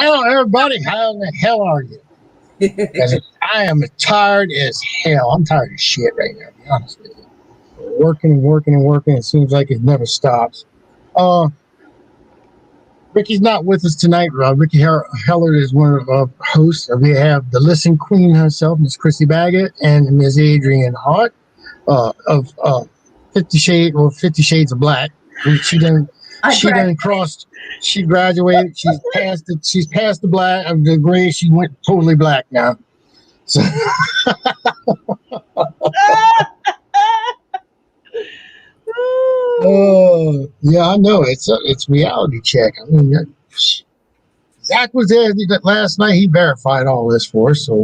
Well, everybody, how in the hell are you? I am tired as hell. I'm tired of shit right now, to be honest with you. Working and working and working. It seems like it never stops. Uh, Ricky's not with us tonight. Ricky Heller is one of our hosts. We have the Listen Queen herself, Miss Chrissy Baggett, and Miss Adrian Hart of 50 Shades of Black. She done crossed. She graduated. She's passed the black of the gray. She went totally black now. So. Oh, yeah, I know. It's reality check. I mean, Zach was there last night. He verified all this for us, so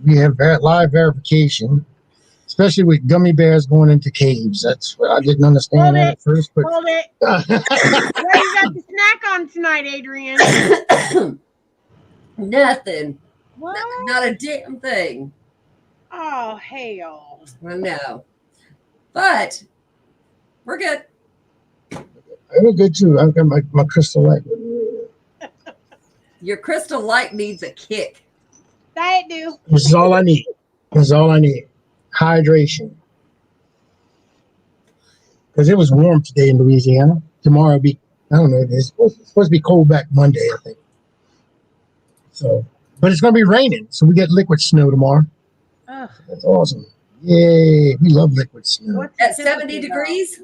we have live verification, especially with gummy bears going into caves. That's what I didn't understand that at first. But hold it. What you got the snack on tonight, Adrian? Nothing. What? Not a damn thing. Oh, hell. I know. But we're good. I'm good too. I've got my crystal light. Your crystal light needs a kick. That do. This is all I need. Hydration. Because it was warm today in Louisiana. Tomorrow it'll be, I don't know, it's supposed to be cold back Monday, I think. So, but it's going to be raining, so we get liquid snow tomorrow. Ugh. That's awesome. Yay, we love liquid snow. What's At 70 degrees?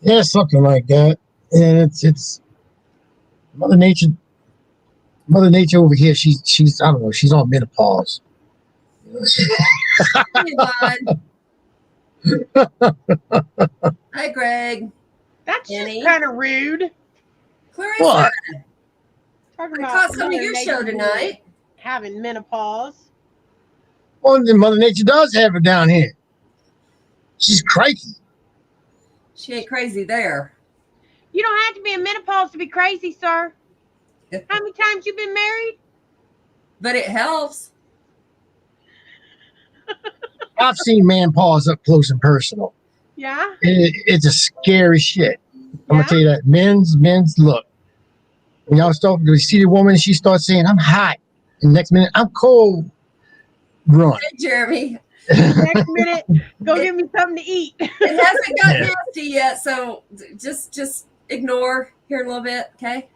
Yeah, something like that. And it's Mother Nature over here, she's I don't know, she's on menopause. Hi, Greg. That's just kind of rude. Clarissa. What? Talking I about caught some of your show tonight. Having menopause. Well, then Mother Nature does have her down here. She's cranky. She ain't crazy there. You don't have to be in menopause to be crazy, sir. How many times you been married? But it helps. I've seen man paws up close and personal. Yeah. It's a scary shit. I'm gonna tell you that. Men's look. When y'all start to see the woman, she starts saying, "I'm hot," and next minute, "I'm cold." Run. Hey, Jeremy. Next minute, go get me something to eat. It hasn't got nasty yet, so just ignore here in a little bit, okay?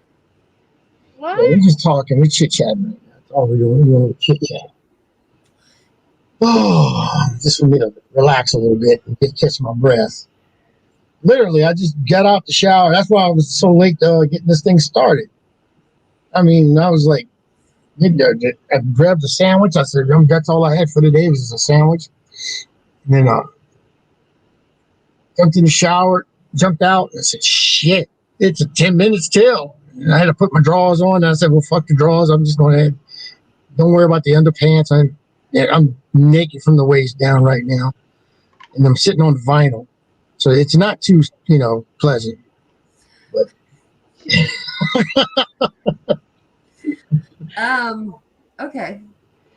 What? Yeah, we're just talking. We're chit-chatting. That's all we're doing. We're doing chit-chat. Oh, just for me to relax a little bit and catch my breath. Literally, I just got out the shower. That's why I was so late getting this thing started. I mean, I was like, I grabbed a sandwich. I said, that's all I had for the day was a sandwich. And then jumped in the shower, jumped out, and I said, shit, it's 10 minutes till. And I had to put my drawers on. And I said, well, fuck the drawers. I'm just going to don't worry about the underpants. I'm naked from the waist down right now. And I'm sitting on vinyl. So it's not too, pleasant. But okay.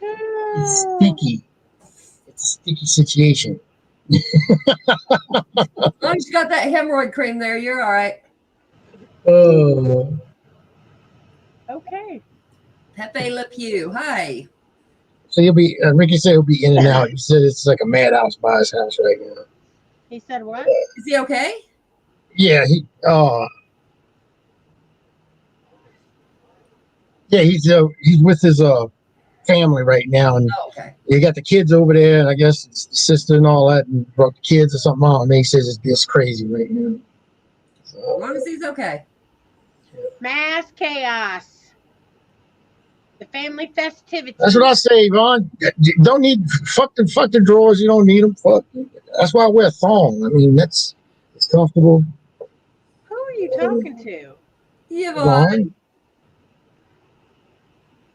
It's sticky. It's a sticky situation. As long as you got that hemorrhoid cream there, you're all right. Okay. Pepe Le Pew. Hi. So Ricky said he'll be in and out. He said it's like a madhouse by his house right now. He said what? Is he okay? Yeah, he's with his family right now, and you got the kids over there, and I guess it's the sister and all that, and brought the kids or something on. And he says it's just crazy right now. So, as long as he's okay. Mass chaos. The family festivities. That's what I say, Vaughn. You don't need fuck the drawers. You don't need them. Fuck. That's why I wear a thong. I mean, it's comfortable. Who are you talking to? Yvonne.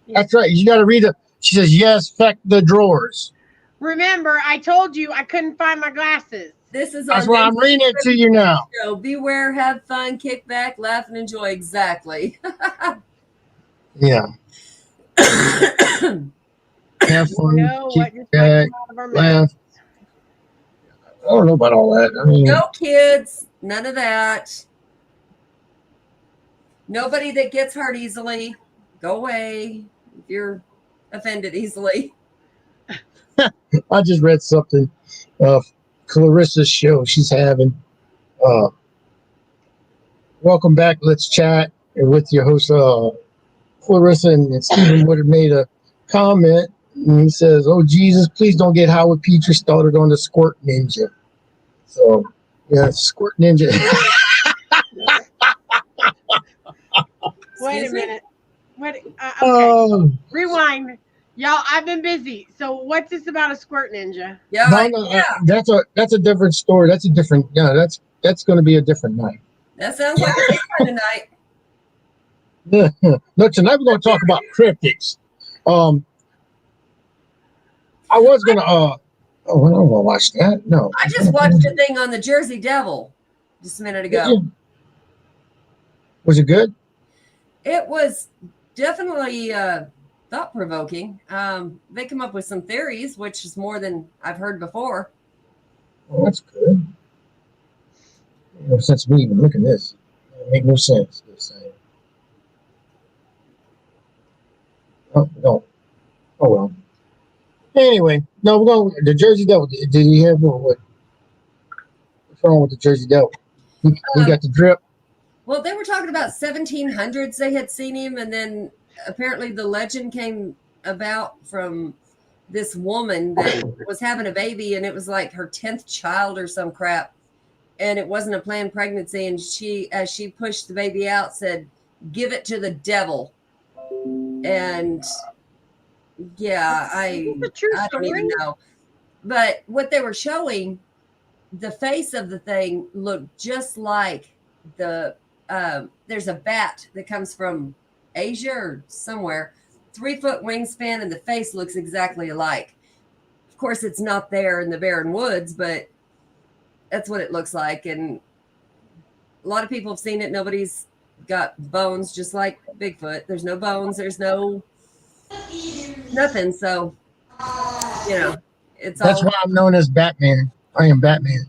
That's right. You got to read it. She says, yes, fuck the drawers. Remember, I told you I couldn't find my glasses. That's why I'm reading it to you now. So beware, have fun, kick back, laugh, and enjoy. Exactly. Yeah. Have fun, kick back, laugh. I don't know about all that. I mean, no kids, none of that. Nobody that gets hurt easily. Go away if you're offended easily. I just read something of Clarissa's show she's having. Welcome back. Let's chat with your host, Clarissa, and Stephen would have made a comment. And he says, "Oh Jesus, please don't get Howard Petrie started on the Squirt Ninja." So, yeah, Squirt Ninja. Wait a Excuse me? minute. What? Okay. Oh, Rewind. Y'all, I've been busy. So what's this about a squirt ninja? Yeah, no, right. no, Yeah. that's a different story. That's a different. Yeah, that's going to be a different night. That sounds like a kind of night. No, tonight we're going to talk about cryptics. I was going to. Oh, I don't want to watch that. No, I just watched a thing on the Jersey Devil just a minute ago. Was it good? It was definitely thought-provoking. They come up with some theories, which is more than I've heard before. Well, that's good. No sense me even look at this. It make no sense. This thing. Oh no. Oh well. Anyway, no, we're going. The Jersey Devil. Did you hear what's wrong with the Jersey Devil? He got the drip. Well, they were talking about 1700s. They had seen him, and then apparently the legend came about from this woman that was having a baby, and it was like her 10th child or some crap, and it wasn't a planned pregnancy. And she, as she pushed the baby out, said, "Give it to the devil." And yeah, I It's a true don't story. even know. But what they were showing, the face of the thing looked just like the there's a bat that comes from Asia or somewhere, 3-foot wingspan, and the face looks exactly alike. Of course, it's not there in the barren woods, but that's what it looks like. And a lot of people have seen it. Nobody's got bones, just like Bigfoot. There's no bones. There's no nothing. So, you know, it's That's all. why I'm known as Batman. I am Batman.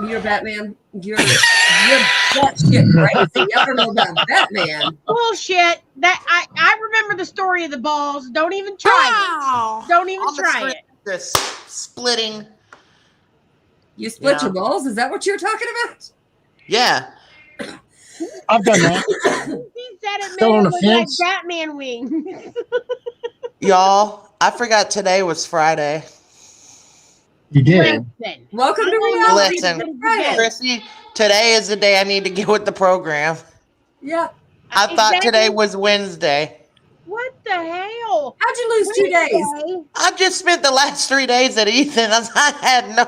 You're Batman. You're batshit crazy. I don't know about Batman. Bullshit. That I remember the story of the balls. Don't even try it. Don't even I'm try it. this splitting. You split Yeah. your balls? Is that what you're talking about? Yeah. I've done that. He said it Still made on it the look like fence? Batman wings. Y'all, I forgot today was Friday. You did. Listen. Welcome to I reality. Listen. It's Friday. Chrissy, today is the day I need to get with the program. Yeah. I thought Exactly. today was Wednesday. What the hell? How'd you lose 2 days? Wednesday? I just spent the last 3 days at Ethan's. I had no.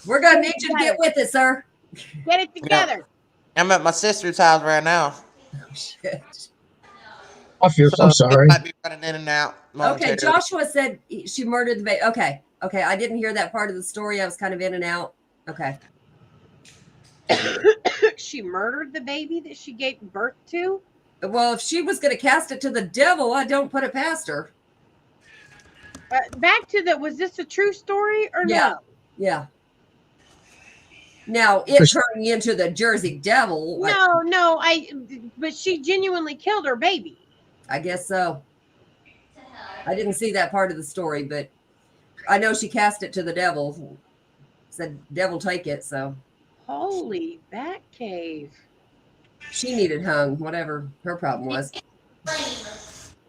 We're gonna need you to get with it, sir. Get it together. I'm at my sister's house right now. Oh shit. I feel so sorry. I might be running in and out. Okay, momentarily. Joshua said she murdered the baby. Okay. I didn't hear that part of the story. I was kind of in and out. Okay. She murdered the baby that she gave birth to? Well, if she was going to cast it to the devil, I don't put it past her. Back to the, was this a true story or Yeah. no? Yeah. Now, it turning into the Jersey Devil, No, but she genuinely killed her baby. I guess so. I didn't see that part of the story, but I know she cast it to the devil. Said, "Devil, take it." So Holy bat cave. she needed hung, whatever her problem was.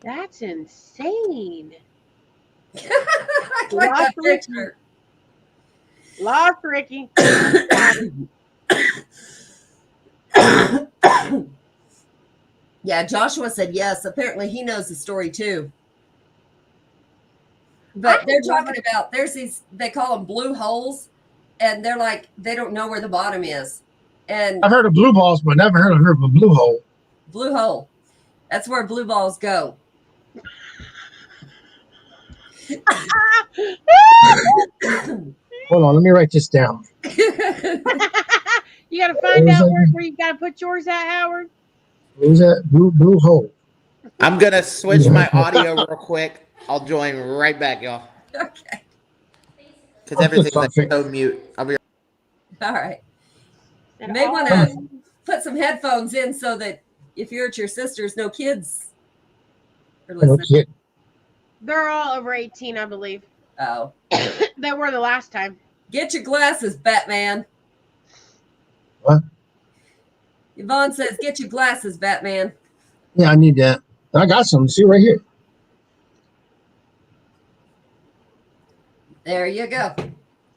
That's insane. I like that picture. Lost Ricky. Yeah, Joshua said yes. Apparently he knows the story too. But they're talking about, there's these, they call them blue holes, and they're like, they don't know where the bottom is. And I've heard of blue balls, but never heard of a blue hole. blue hole, that's where blue balls go. Hold on, let me write this down. You got to find out where you got to put yours at, Howard. What was that? Blue hole. I'm gonna switch my audio real quick. I'll join right back, y'all. Okay. Because everything's like so mute. I'll be All right. You And may all- want to put some headphones in so that if you're at your sister's, no kids are No listening. kid. They're all over 18, I believe. Oh, They were the last time. get your glasses, Batman. What? Yvonne says, get your glasses, Batman. Yeah, I need that. I got some. See right here. There you go.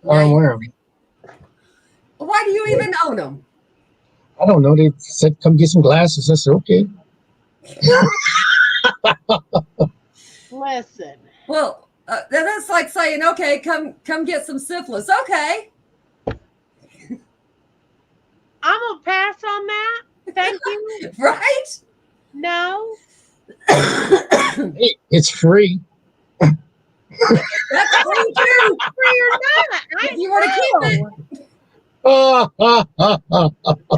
I don't wear them. Why do you even own them? I don't know. They said come get some glasses. I said okay. Listen. Well, that's like saying, okay, come get some syphilis. Okay. I'm going to pass on that. Thank you. Right? No. Hey, it's free. That's free too. Free or not. I If you want to keep it.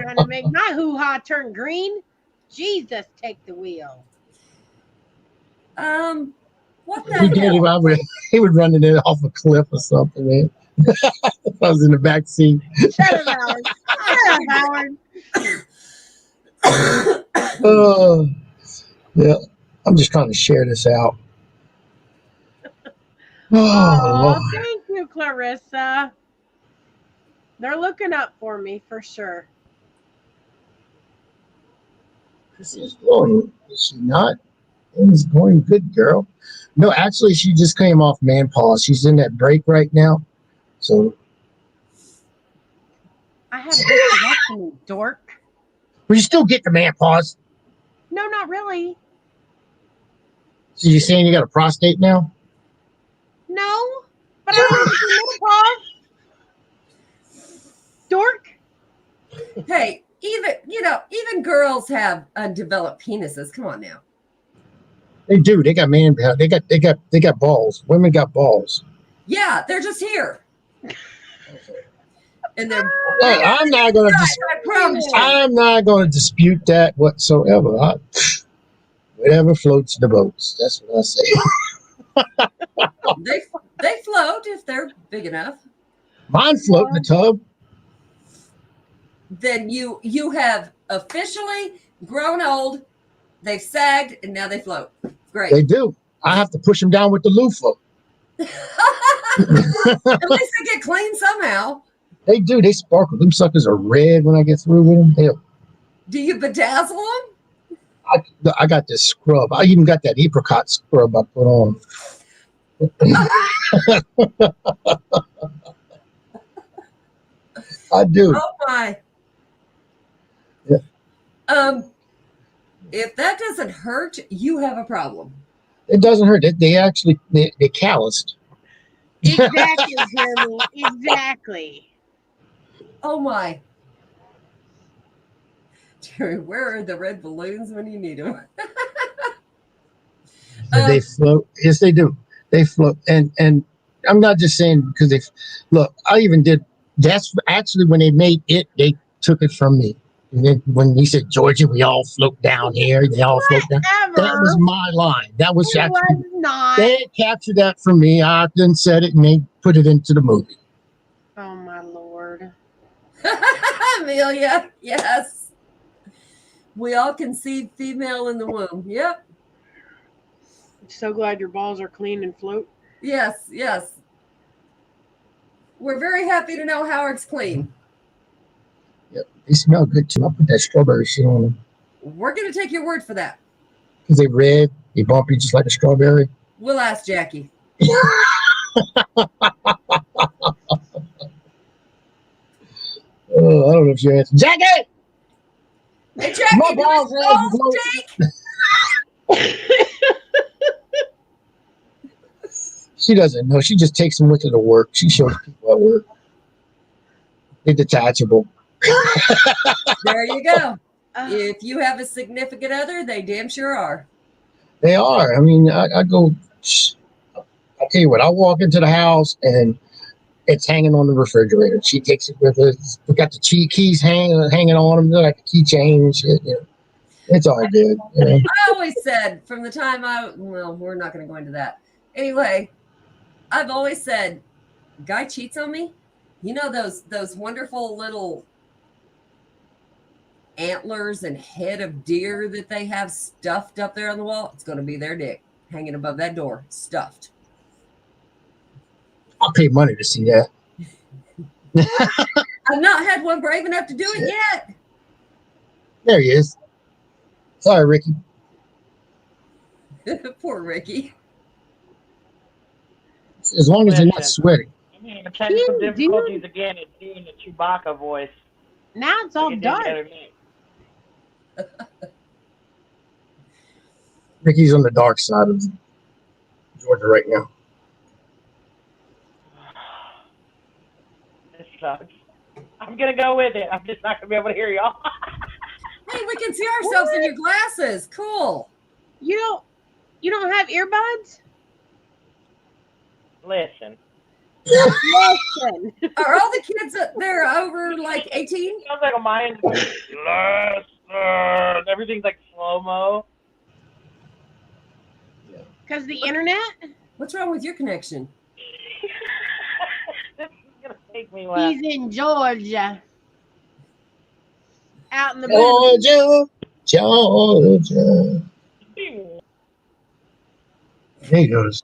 Trying to make my hoo-ha turn green. Jesus, take the wheel. What the He did. hell? He would run it off a cliff or something, man. I was in the back seat. Shut up, Howard. Shut up, Howard. Yeah. I'm just trying to share this out. Oh, Oh, Lord. thank you, Clarissa. They're looking up for me for sure. This is going. Is she not? It's going good, girl. No, actually, she just came off menopause. She's in that break right now. So, I had a hysterectomy, dork. but you still get the menopause. No, not really. So you're saying you got a prostate now? No, but I don't get menopause. Dork. Hey, even girls have undeveloped penises. Come on now. They do. They got They got balls. Women got balls. Yeah, they're just here. And they're Hey, I'm not going to. I promise you. I'm not going to dispute that whatsoever. Whatever floats the boats. That's what I say. They float if they're big enough. Mine float in the tub. Then you have officially grown old. They've sagged and now they float. Great. They do. I have to push them down with the loofah. At least they get clean somehow. They do. They sparkle. Them suckers are red when I get through with them. Hell, Do you bedazzle them? I got this scrub. I even got that apricot scrub I put on. I do. Oh my. Yeah. If that doesn't hurt, you have a problem. It doesn't hurt. They actually they calloused. Exactly, Jeremy. Exactly. Oh my. Jerry, where are the red balloons when you need them? They float. Yes, they do. They float. And I'm not just saying because they look. I even did. That's actually when they made it. They took it from me. And then when he said Georgia, we all float down here. They all float down. Ever. That was my line. That was It actually. was not. They captured that from me. I then said it, and they put it into the movie. Oh my Lord. Amelia, yes. We all conceived female in the womb. Yep. So glad your balls are clean and float. Yes, yes. We're very happy to know Howard's clean. Yep, they smell good too. I put that strawberry shit on them We're going to take your word for that. because they red, they bumpy just like a strawberry. We'll ask Jackie. Oh, I don't know if you answer, Jackie. Hey, Jackie, My do balls I are balls blown. steak? She doesn't know. She just takes them with her to work. She shows people at work. They're detachable. There you go. If you have a significant other, they damn sure are. They are. I mean, I go. I tell you what. I walk into the house and it's hanging on the refrigerator. She takes it with her. We got the keys hanging on them. They're like a keychain and shit. You know. It's all good. You know? I always said from the time we're not going to go into that. Anyway, I've always said, guy cheats on me. You know those wonderful little antlers and head of deer that they have stuffed up there on the wall, it's going to be their dick hanging above that door, stuffed. I'll pay money to see that. I've not had one brave enough to do it yet. There he is. Sorry, Ricky. Poor Ricky. As long as you're not sweating. I mean, the technical difficulties again is doing the Chewbacca voice. Now it's all dark. Ricky's on the dark side of Georgia right now. This sucks. I'm gonna go with it. I'm just not gonna be able to hear y'all. Hey, we can see ourselves in your glasses. Cool. You don't have earbuds? Listen. Listen. Are all the kids there over like 18? Sounds like a Mayan. Everything's like slow-mo. Because the internet? What's wrong with your connection? This is gonna make me laugh. He's in Georgia. Out in the Georgia. There he goes.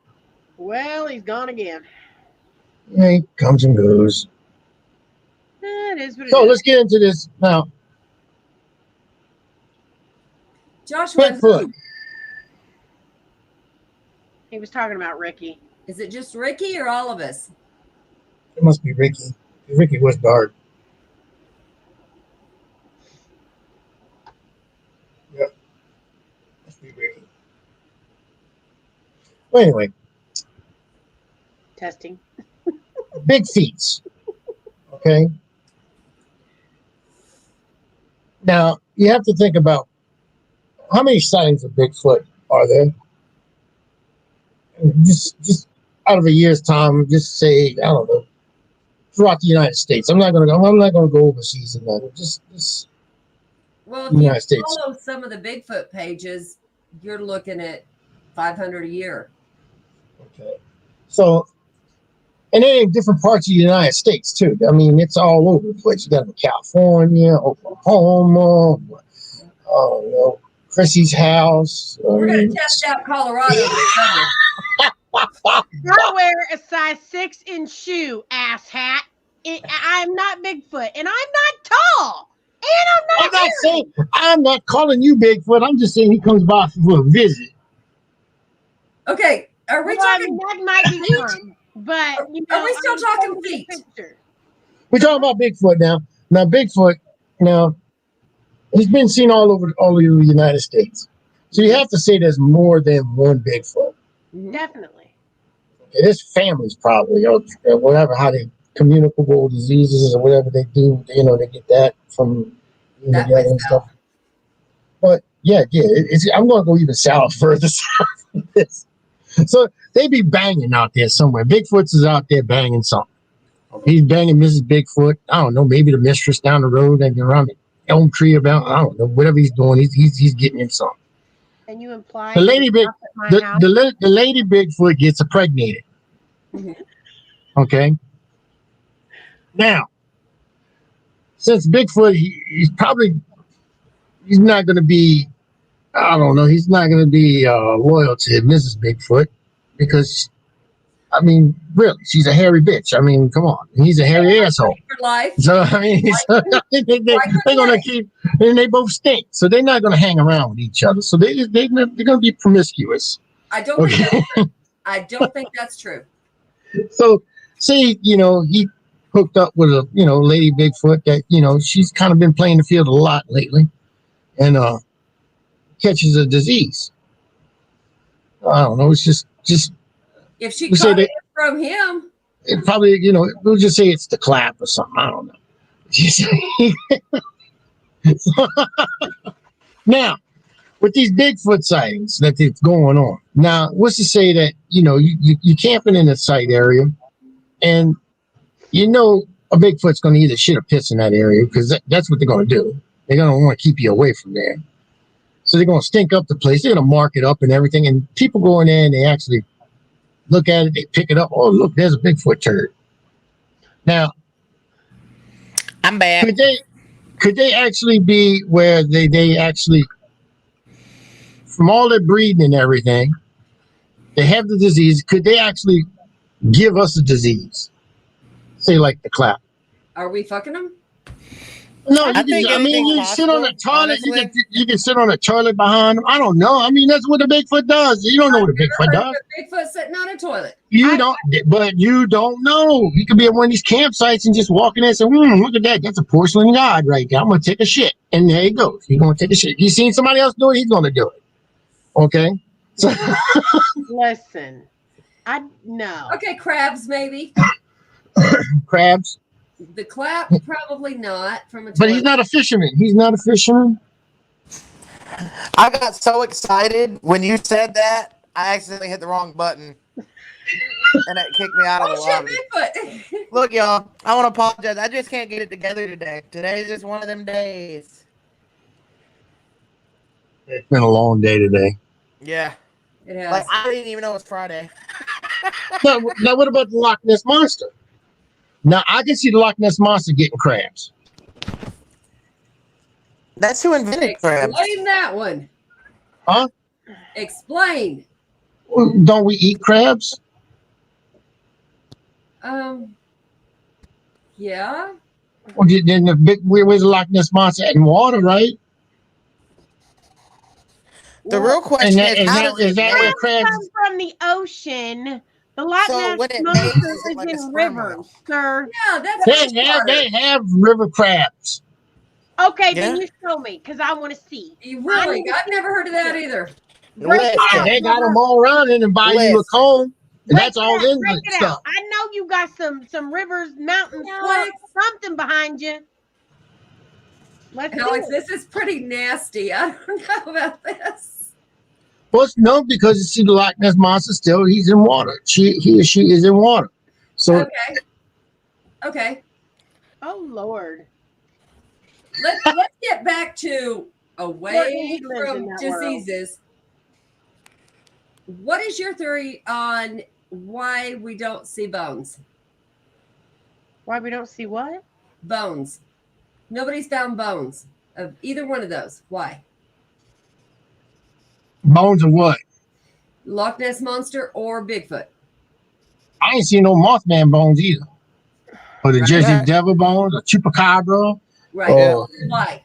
Well, he's gone again. Yeah, he comes and goes. It is what it So is. let's get into this now. Joshua, Bigfoot. He was talking about Ricky. is it just Ricky or all of us? It must be Ricky. Ricky was dark. Yep. Must be Ricky. Well, anyway, Testing. big feet. Okay. Now you have to think about how many sightings of Bigfoot are there. And just out of a year's time, just say I don't know, throughout the United States. I'm not gonna go overseas and that. Just Well, if United you States. follow some of the Bigfoot pages, you're looking at 500 a year. Okay. So, and then in different parts of the United States too. I mean, it's all over the place. You got them in California, Oklahoma, you know, Chrissy's house. We're going to test out Colorado this summer. I wear a size 6-inch shoe, asshat. I'm not Bigfoot, and I'm not tall, and I'm not hairy. I'm not calling you Bigfoot. I'm just saying he comes by for a visit. Okay, are we Well, I talking? mean, that might be fun, but you know, Are we still I'm talking taking a feet? picture. We're talking about Bigfoot now. Now Bigfoot, he's been seen all over the United States. So you have to say there's more than one Bigfoot. Definitely. Okay, there's families probably, or whatever, how they communicable diseases or whatever they do. They get that from That the way other and south. stuff. But I'm going to go even south further south than this. So they be banging out there somewhere. Bigfoot's is out there banging something. He's banging Mrs. Bigfoot. I don't know, maybe the mistress down the road and around the elm tree about. I don't know, whatever he's doing, he's getting him something. And you imply The lady that it's not at my house? the lady Bigfoot gets impregnated. Mhm. Okay. Now, since Bigfoot, he's not going to be. I don't know. He's not going to be loyal to Mrs. Bigfoot because, I mean, really, she's a hairy bitch. I mean, come on, he's a hairy asshole. For life. So I mean, they're going to keep, and they both stink. So they're not going to hang around with each other. So they're going to be promiscuous. I don't think that's true. I don't think that's true. So say he hooked up with a lady Bigfoot that she's kind of been playing the field a lot lately, and catches a disease. I don't know. It's just If she we say caught that- it from him, it probably we'll just say it's the clap or something. I don't know. Now, with these Bigfoot sightings that it's going on now, what's to say that you camping in a site area, and a Bigfoot's going to either shit or piss in that area because that's what they're going to do. They're going to want to keep you away from there. So they're going to stink up the place. They're going to mark it up and everything. And people go in there and they actually look at it. They pick it up. Oh, look, there's a Bigfoot turd. Now, I'm back. Could they actually be where they actually, from all their breeding and everything, they have the disease? Could they actually give us a disease? Say like the clap. Are we fucking them? No, I think anything's you sit on the possible, toilet. honestly. You can sit on the toilet behind them. I don't know. I mean, that's what a Bigfoot does. You don't know what a Bigfoot Heard of does. a Bigfoot sitting on a toilet. But you don't know. You could be at one of these campsites and just walking in and say, look at that. That's a porcelain god right there. I'm going to take a shit. And there he goes. He's going to take a shit. You seen somebody else do it? He's going to do it. Okay? So, Listen, no. Okay, crabs maybe. crabs. The clap probably not from a toilet. But he's not a fisherman. He's not a fisherman. I got so excited when you said that, I accidentally hit the wrong button. And it kicked me out of the lobby. Bigfoot. Look, y'all, I want to apologize. I just can't get it together today. Today's just one of them days. It's been a long day today. Yeah. It has. Like, I didn't even know it was Friday. Now, what about the Loch Ness Monster? Now, I can see the Loch Ness Monster getting crabs. That's who invented crabs. Explain that one. Huh? Explain. Don't we eat crabs? Yeah. Well, then where's the Loch Ness Monster in water, right? The real question is how does it that where crabs come from the ocean? The Loch So Ness when it Monster mates, is is it like a in sperm rivers, whale? sir. Yeah, that's they have river crabs. Okay, Yeah. then you show me because I want to see. You really? I've never heard of that either. Break it Listen. out. They got them all around in the Bayou Listen. Lacombe, and Break that's it all out, in break the it stuff. out. I know you got some rivers, mountains, Alex. something behind you. Let's Alex, see it. this is pretty nasty. I don't know about this. Well, no, because you see the Loch Ness Monster still, he's in water. He or she is in water. So Okay. Oh Lord. Let's get back to away Courtney lives in from that world. diseases. What is your theory on why we don't see bones? Why we don't see what? Bones. Nobody's found bones of either one of those. Why? bones of what? Loch Ness Monster or Bigfoot? I ain't seen no Mothman bones either. Or the Right. Jersey Devil bones, or Chupacabra. Right. Oh. Why?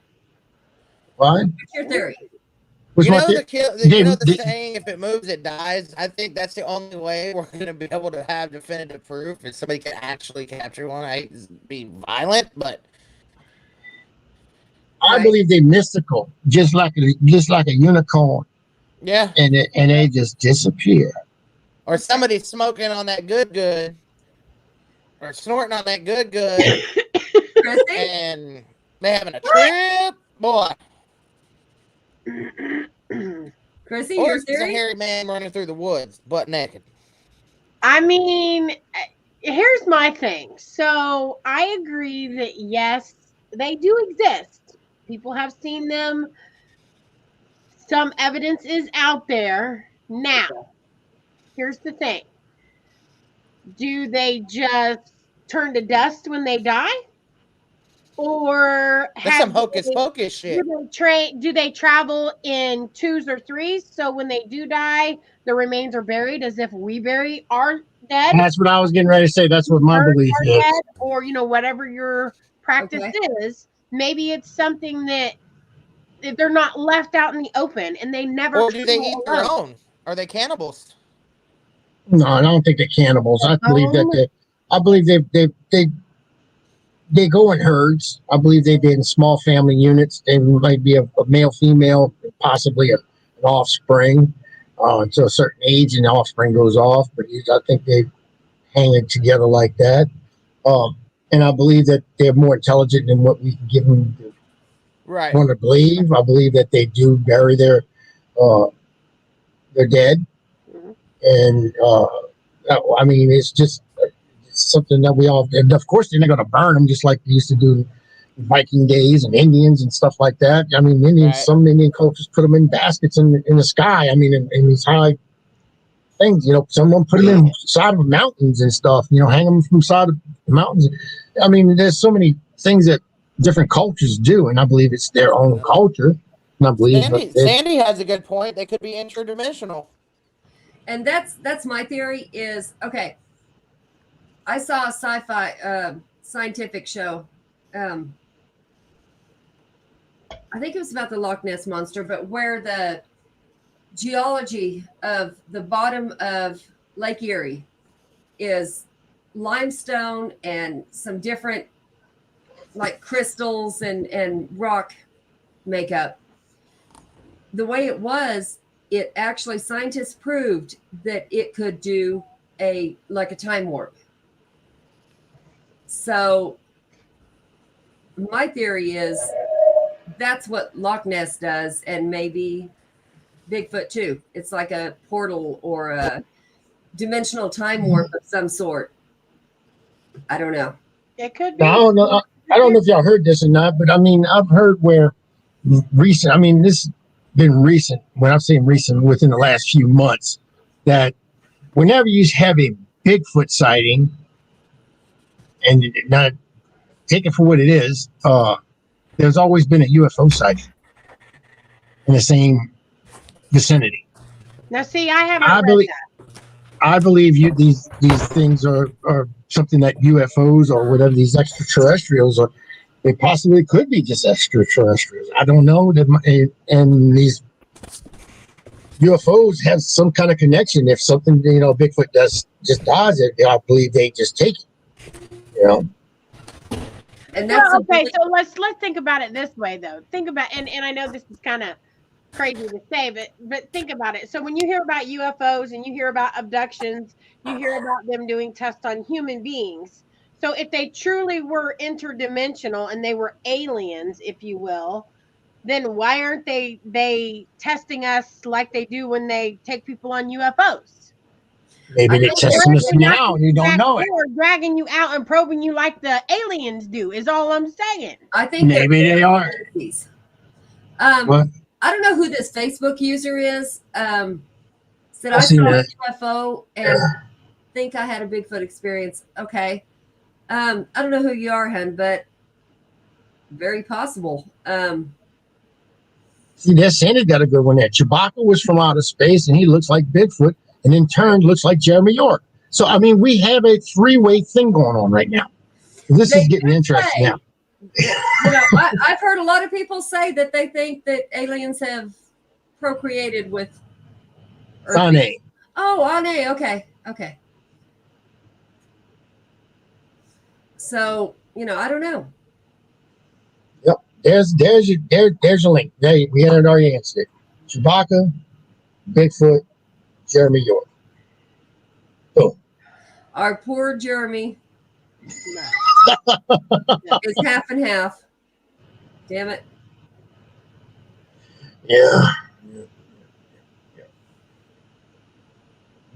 What? What's your theory? Which You one? know They- the saying, if it moves, it dies? I think that's the only way we're going to be able to have definitive proof is somebody can actually capture one. I hate to be violent, but I believe they're mystical, just like a unicorn, yeah. and they just disappear. Or somebody smoking on that good, or snorting on that good, Chrissy? and they having a trip, boy. Chrissy, Or your it's a theory? hairy man running through the woods, butt naked. I mean, here's my thing. So I agree that yes, they do exist. People have seen them. Some evidence is out there. Now, here's the thing. Do they just turn to dust when they die? Or That's some hocus pocus shit. do they travel in twos or threes? So when they do die, the remains are buried as if we bury our dead? And that's what I was getting ready to say. That's what my Bury belief our is. dead, or whatever your practice is. Maybe it's something that they're not left out in the open and they never. Or do they travel eat their alone. own? Are they cannibals? No, I don't think they're cannibals. I believe they go in herds. I believe they're in small family units. They might be a male, female, possibly an offspring to a certain age, and the offspring goes off. But I think they hang it together like that. And I believe that they're more intelligent than what we can give them to Right. want to believe. I believe that they do bury their dead. Mhm. And I mean, it's just something that we all, and of course, they're not going to burn them just like they used to do Viking days and Indians and stuff like that. I mean, Right. Some Indian cultures put them in baskets in the sky. I mean, in these high things, someone put them inside of mountains and stuff, hang them from side of the mountains. I mean, there's so many things that different cultures do, and I believe it's their own culture. And I believe Sandy has a good point. They could be interdimensional. And that's my theory is, okay, I saw a sci-fi scientific show. I think it was about the Loch Ness Monster, but where the geology of the bottom of Lake Erie is limestone and some different like crystals and rock makeup. The way it was, it actually, scientists proved that it could do a time warp. So my theory is that's what Loch Ness does, and maybe Bigfoot too. It's like a portal or a dimensional time warp of some sort. I don't know. It could be. I don't know. I don't know if y'all heard this or not, but I mean, I've heard where recent. I mean, this has been recent. When I'm saying recent, within the last few months, that whenever you have a Bigfoot sighting, and not take it for what it is, there's always been a UFO sighting in the same vicinity. Now, see, I haven't read that. I believe these things are something that UFOs or whatever these extraterrestrials are. They possibly could be just extraterrestrials. I don't know. And these UFOs have some kind of connection. If something, Bigfoot just dies, I believe they just take it. And that's okay. So let's think about it this way, though. Think about, and I know this is kind of crazy to say, but think about it. So when you hear about UFOs and you hear about abductions, you hear about them doing tests on human beings. So if they truly were interdimensional and they were aliens, if you will, then why aren't they testing us like they do when they take people on UFOs? Maybe they're testing us now and you don't know it. Or dragging you out and probing you like the aliens do is all I'm saying. I think maybe they are. What? I don't know who this Facebook user is. Said I saw a UFO and think I had a Bigfoot experience. Okay. I don't know who you are, hun, but very possible. See, that Sandy got a good one there. Chewbacca was from outer space and he looks like Bigfoot, and in turn looks like Jeremy York. So, I mean, we have a three-way thing going on right now. This is getting interesting now. I've heard a lot of people say that they think that aliens have procreated with Ane. Oh, Ane. Okay. So, I don't know. Yep. There's your link. There, we had it already answered. Chewbacca, Bigfoot, Jeremy York. Boom. Our poor Jeremy is half and half. Damn it. Yeah.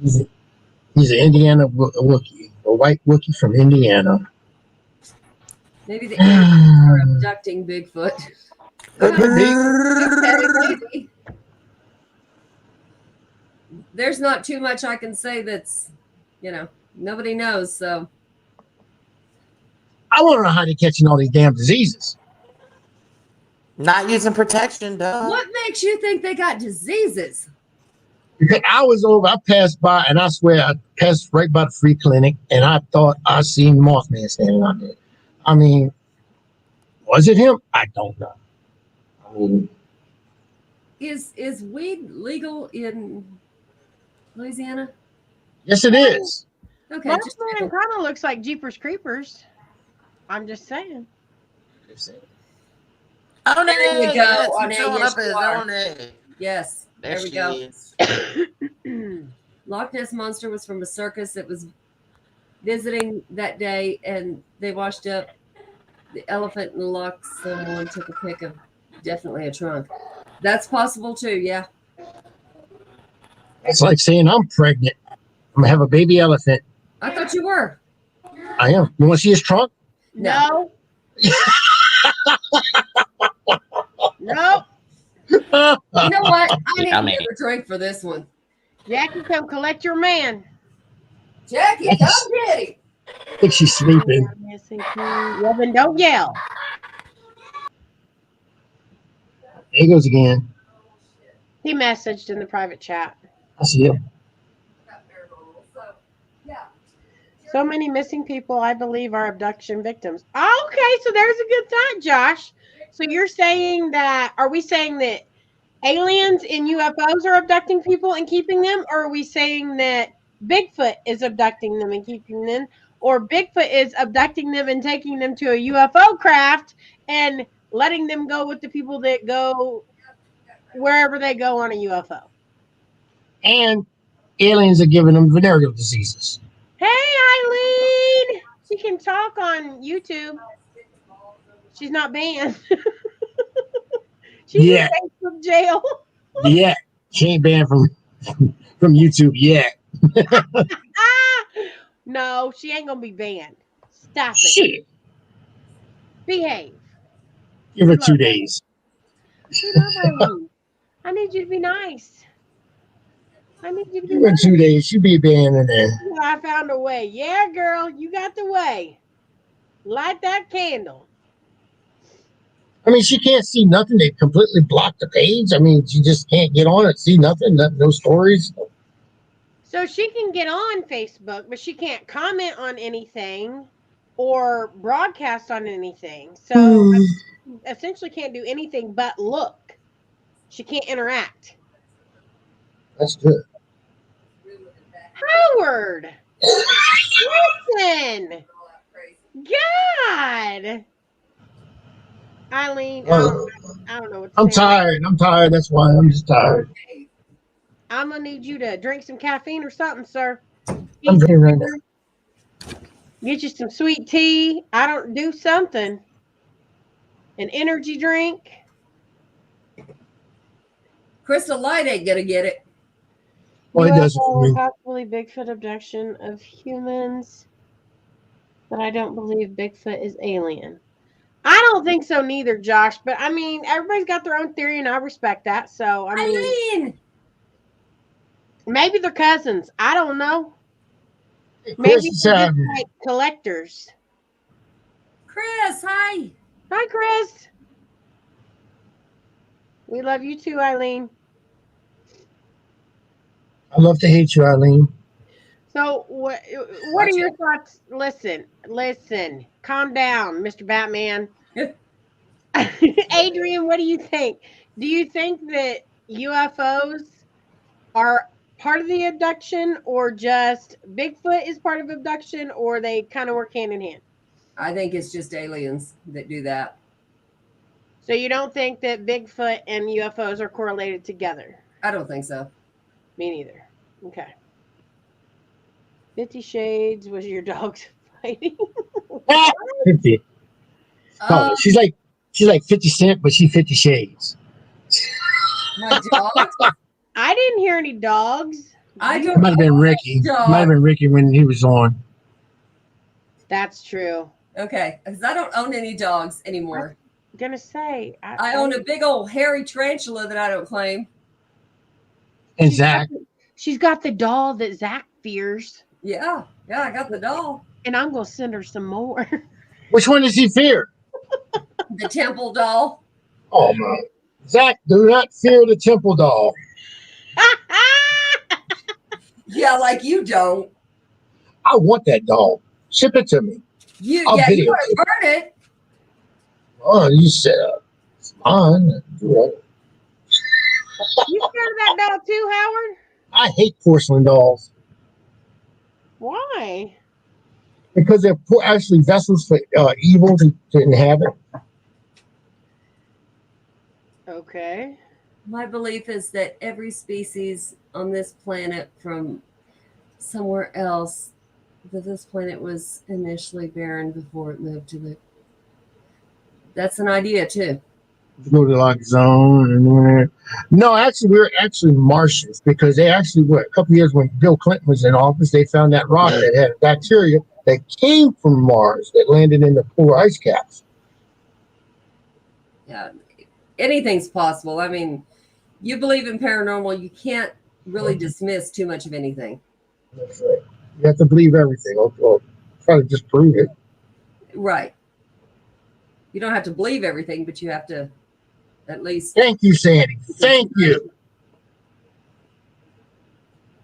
He's an Indiana Wookiee, a white Wookiee from Indiana. Maybe the aliens are abducting Bigfoot. Maybe. There's not too much I can say that's, nobody knows. So I want to know how they're catching all these damn diseases. Not using protection, duh. What makes you think they got diseases? Because I passed by, and I swear I passed right by the free clinic, and I thought I seen Mothman standing out there. I mean, was it him? I don't know. I mean, is weed legal in Louisiana? Yes, it is. Okay. Mothman kind of looks like Jeepers Creepers. I'm just saying. Oh, there you go. Yes, there we go. Loch Ness Monster was from a circus that was visiting that day, and they washed up the elephant in the loch. Someone took a pic of definitely a trunk. That's possible too, yeah. It's like saying I'm pregnant. I'm gonna have a baby elephant. I thought you were. I am. You want to see his trunk? No. Nope. You know what? I didn't get a drink for this one. Jackie, come collect your man. Jackie, come get him. I think she's sleeping. Well, then don't yell. There he goes again. He messaged in the private chat. I see it. So many missing people, I believe, are abduction victims. Okay, so there's a good thought, Josh. So you're saying that, are we saying that aliens and UFOs are abducting people and keeping them? Or are we saying that Bigfoot is abducting them and keeping them? Or Bigfoot is abducting them and taking them to a UFO craft and letting them go with the people that go wherever they go on a UFO? And aliens are giving them venereal diseases. Hey, Eileen! She can talk on YouTube. She's not banned. She's Yeah. in Facebook jail. Yeah. She ain't banned from YouTube yet. No, she ain't gonna be banned. Stop it. Shit. Behave. Give her 2 days. We love Eileen. I need you to be nice. I need you to be Give her nice. 2 days. She'll be banned in there. I found a way. Yeah, girl, you got the way. Light that candle. I mean, she can't see nothing. They completely blocked the page. I mean, she just can't get on it, see nothing, no stories. So she can get on Facebook, but she can't comment on anything or broadcast on anything. So essentially can't do anything but look. She can't interact. That's good. Howard! Listen! God! Eileen, I don't know what to I'm say. tired. I'm tired. That's why I'm just tired. I'm gonna need you to drink some caffeine or something, sir. I'm drinking right now. Get you some sweet tea. I don't do something. An energy drink. Crystal Light ain't gonna get it. Well, it does it for me. Possibly Bigfoot abduction of humans, but I don't believe Bigfoot is alien. I don't think so neither, Josh. But I mean, everybody's got their own theory, and I respect that. So I mean, maybe they're cousins. I don't know. Maybe they're just like collectors. Chris, hi. Hi, Chris. We love you too, Eileen. I love to hate you, Eileen. So what are your thoughts? Listen. Calm down, Mr. Batman. Adrian, what do you think? Do you think that UFOs are part of the abduction, or just Bigfoot is part of abduction, or they kind of work hand in hand? I think it's just aliens that do that. So you don't think that Bigfoot and UFOs are correlated together? I don't think so. Me neither. Okay. 50 Shades was your dog's fighting. 50. Oh, she's like 50 Cent, but she's 50 Shades. My dog? I didn't hear any dogs. It might have been Ricky. Might have been Ricky when he was on. That's true. Okay, because I don't own any dogs anymore. I'm gonna say I own a big old hairy tarantula that I don't claim. And Zach. She's got the doll that Zach fears. Yeah, I got the doll. And I'm gonna send her some more. Which one does he fear? The temple doll. Oh my. Zach, do not fear the temple doll. Yeah, like you don't. I want that doll. Ship it to me. You want to burn it. Oh, you said it's mine. You scared of that doll too, Howard? I hate porcelain dolls. Why? Because they're actually vessels for evil to inhabit. Okay. My belief is that every species on this planet from somewhere else, that this planet was initially barren before it moved to the... That's an idea too. Go to like zone and no, actually we're actually Martians, because they actually a couple of years when Bill Clinton was in office, they found that rock that had bacteria that came from Mars that landed in the polar ice caps. Yeah, anything's possible. I mean, you believe in paranormal, you can't really dismiss too much of anything. That's right. You have to believe everything or try to disprove it. Right. You don't have to believe everything, but you have to at least. Thank you, Sandy. Thank you.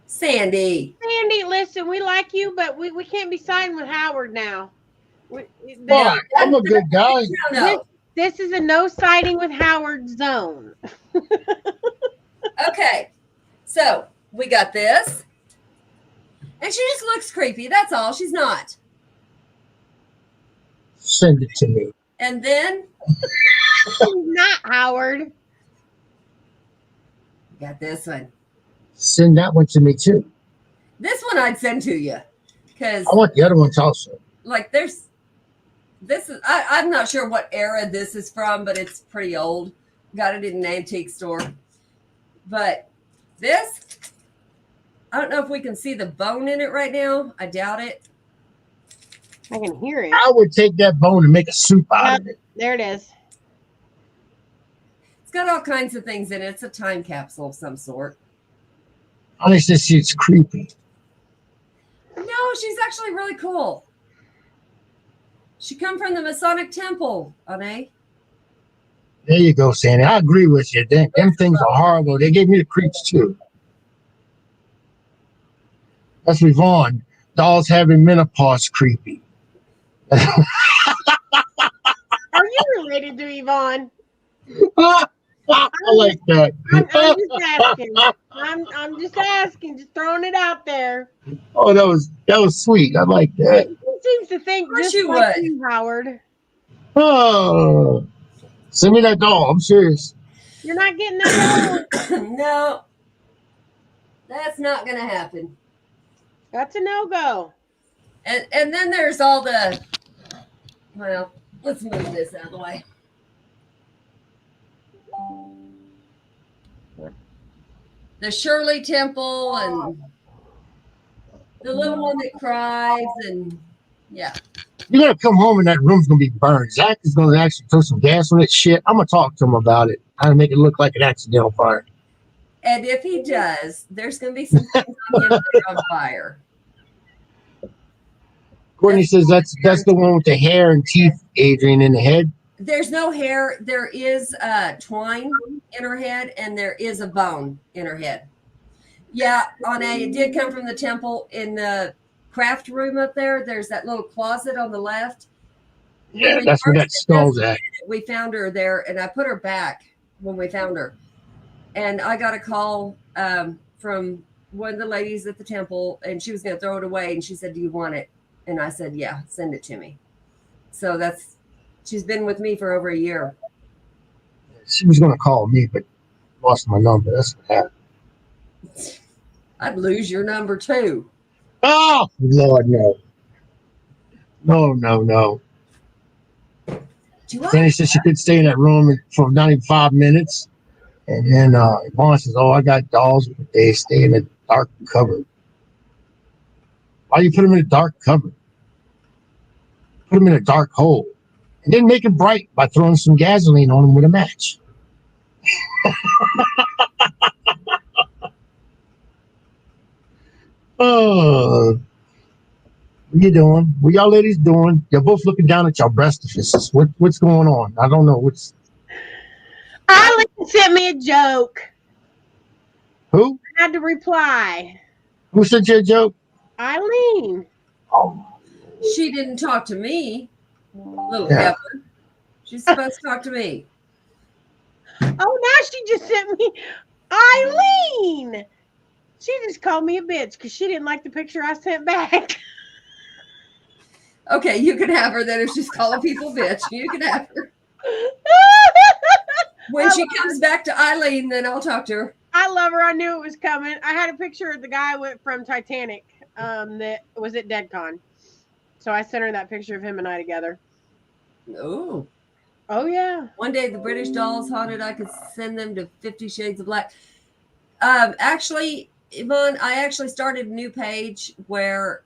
Sandy. Sandy, listen, we like you, but we can't be siding with Howard now. Why? I'm a good guy. No. This is a no siding with Howard zone. Okay, so we got this. And she just looks creepy. That's all. She's not. Send it to me. And then Not Howard. we got this one. Send that one to me too. This one I'd send to you. Because I want the other ones also. like this is I'm not sure what era this is from, but it's pretty old. Got it in an antique store. But this, I don't know if we can see the bone in it right now. I doubt it. I can hear it. I would take that bone and make a soup out of it. There it is. It's got all kinds of things in it. It's a time capsule of some sort. Honestly, it's creepy. No, she's actually really cool. She come from the Masonic Temple, Ane. There you go, Sandy. I agree with you. Them things are horrible. They gave me the creeps too. That's Yvonne. Dolls having menopause creepy. Are you related to Yvonne? I like that. I'm just asking. I'm just asking, just throwing it out there. Oh, that was sweet. I like that. He seems to think Of course just you like would. you, Howard. Oh, send me that doll. I'm serious. You're not getting that. No, that's not going to happen. That's a no-go. And then there's all the, well, let's move this out of the way. The Shirley Temple and the little one that cries and yeah. You're gonna come home and that room's gonna be burned. Zach is gonna actually throw some gas on that shit. I'm gonna talk to him about it. How to make it look like an accidental fire. And if he does, there's going to be some things on him that are on fire. Courtney says that's the one with the hair and teeth, Adrian, in the head. There's no hair. There is twine in her head, and there is a bone in her head. Yeah, it did come from the temple in the craft room up there. There's that little closet on the left. Yeah, that's where that skull's at. We found her there, and I put her back when we found her. And I got a call from one of the ladies at the temple, and she was going to throw it away. And she said, "Do you want it?" And I said, "Yeah, send it to me." So she's been with me for over a year. She was going to call me, but lost my number. That's what happened. I'd lose your number too. Oh, Lord, no. No. Danny said she could stay in that room for 95 minutes. And then Yvonne says, "Oh, I got dolls, but they stay in a dark cupboard." Why do you put them in a dark cupboard? Put them in a dark hole. And then make it bright by throwing some gasoline on them with a match. Oh, what you doing? What y'all ladies doing? You're both looking down at your breastifices. What's going on? I don't know. What's Eileen sent me a joke. who? I had to reply. Who sent you a joke? Eileen. Oh, She didn't talk to me, little Yeah. heifer. She's supposed to talk to me. Oh, now she just sent me Eileen. She just called me a bitch because she didn't like the picture I sent back. Okay, you can have her then if she's calling people bitch. You can have her. When she comes back to Eileen, then I'll talk to her. I love her. I knew it was coming. I had a picture of the guy from Titanic that was at DeadCon. So I sent her that picture of him and I together. Oh. Oh, yeah. One day the British dolls haunted, I could send them to 50 Shades of Black. Actually, Yvonne, I actually started a new page where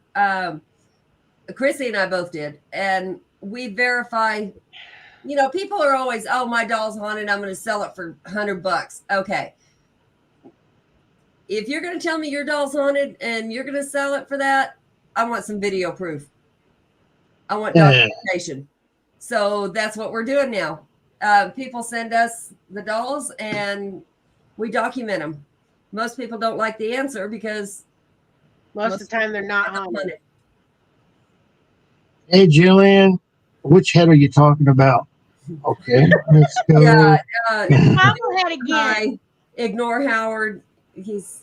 Chrissy and I both did. And we verify, people are always, "Oh, my doll's haunted. I'm going to sell it for $100. Okay. If you're going to tell me your doll's haunted and you're going to sell it for that, I want some video proof. I want documentation. So that's what we're doing now. People send us the dolls and we document them. Most people don't like the answer because Most of the time they're not haunted. haunted. Hey, Jillian, which head are you talking about? Okay, let's go. Yeah, Bobblehead again. hi. Ignore Howard. He's.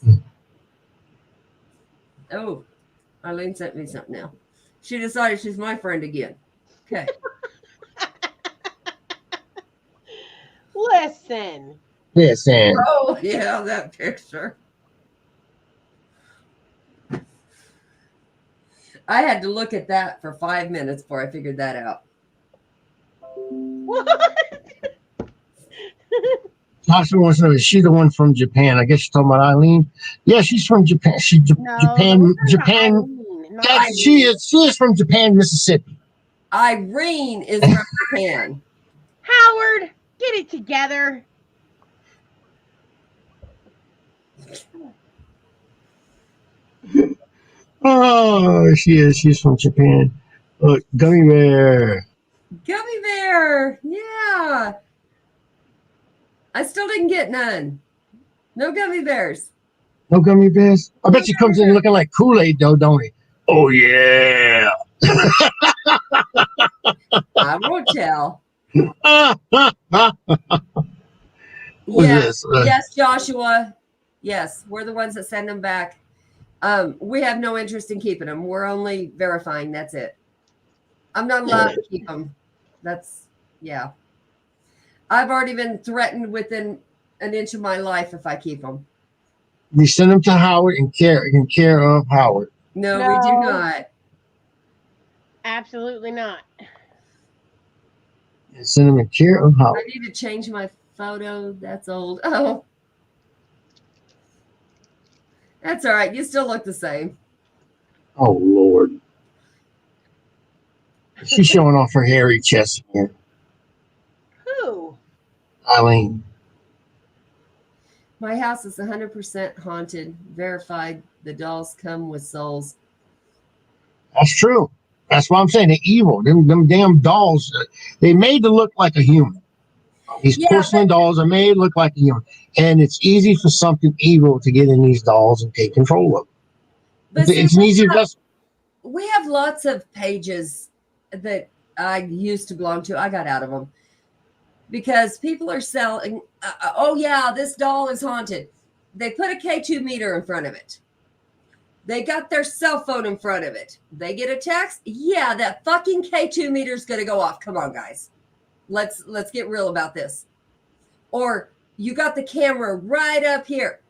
Oh, Arlene sent me something now. She decided she's my friend again. Okay. Listen. Listen. Oh, yeah, that picture. I had to look at that for 5 minutes before I figured that out. What? Tasha wants to know, is she the one from Japan? I guess you're talking about Eileen. Yeah, she's from Japan. No, Japan. Eileen, not Eileen. She is from Japan, Mississippi. Irene is from Japan. Howard, get it together. Oh, she is. She's from Japan. Look, gummy bear. Gummy bear. Yeah. I still didn't get none. No gummy bears. No gummy bears. I bet she comes in looking like Kool-Aid, though, don't he? Oh yeah. I won't tell. What's Yes, this? yes, Joshua. Yes, we're the ones that send them back. We have no interest in keeping them. We're only verifying. That's it. I'm not allowed to keep them. That's, yeah. I've already been threatened within an inch of my life if I keep them. We send them to Howard in care of Howard. No, we No. do not. Absolutely not. And send them in care of I Howard. need to change my photo. That's old. Oh. That's all right. You still look the same. Oh Lord. She's showing off her hairy chest again. Who? Eileen. My house is 100% haunted. Verified. The dolls come with souls. That's true. That's what I'm saying. They're evil. Them damn dolls, they made to look like a human. These Yeah, porcelain dolls are made to look like a human. And it's easy for something evil to get in these dolls and take control of them. But see, It's an easy vessel. we have lots of pages that I used to belong to. I got out of them because people are selling. Oh yeah, this doll is haunted. They put a K2 meter in front of it. They got their cell phone in front of it. They get a text. Yeah, that fucking K2 meter is going to go off. Come on, guys. Let's get real about this. Or you got the camera right up here.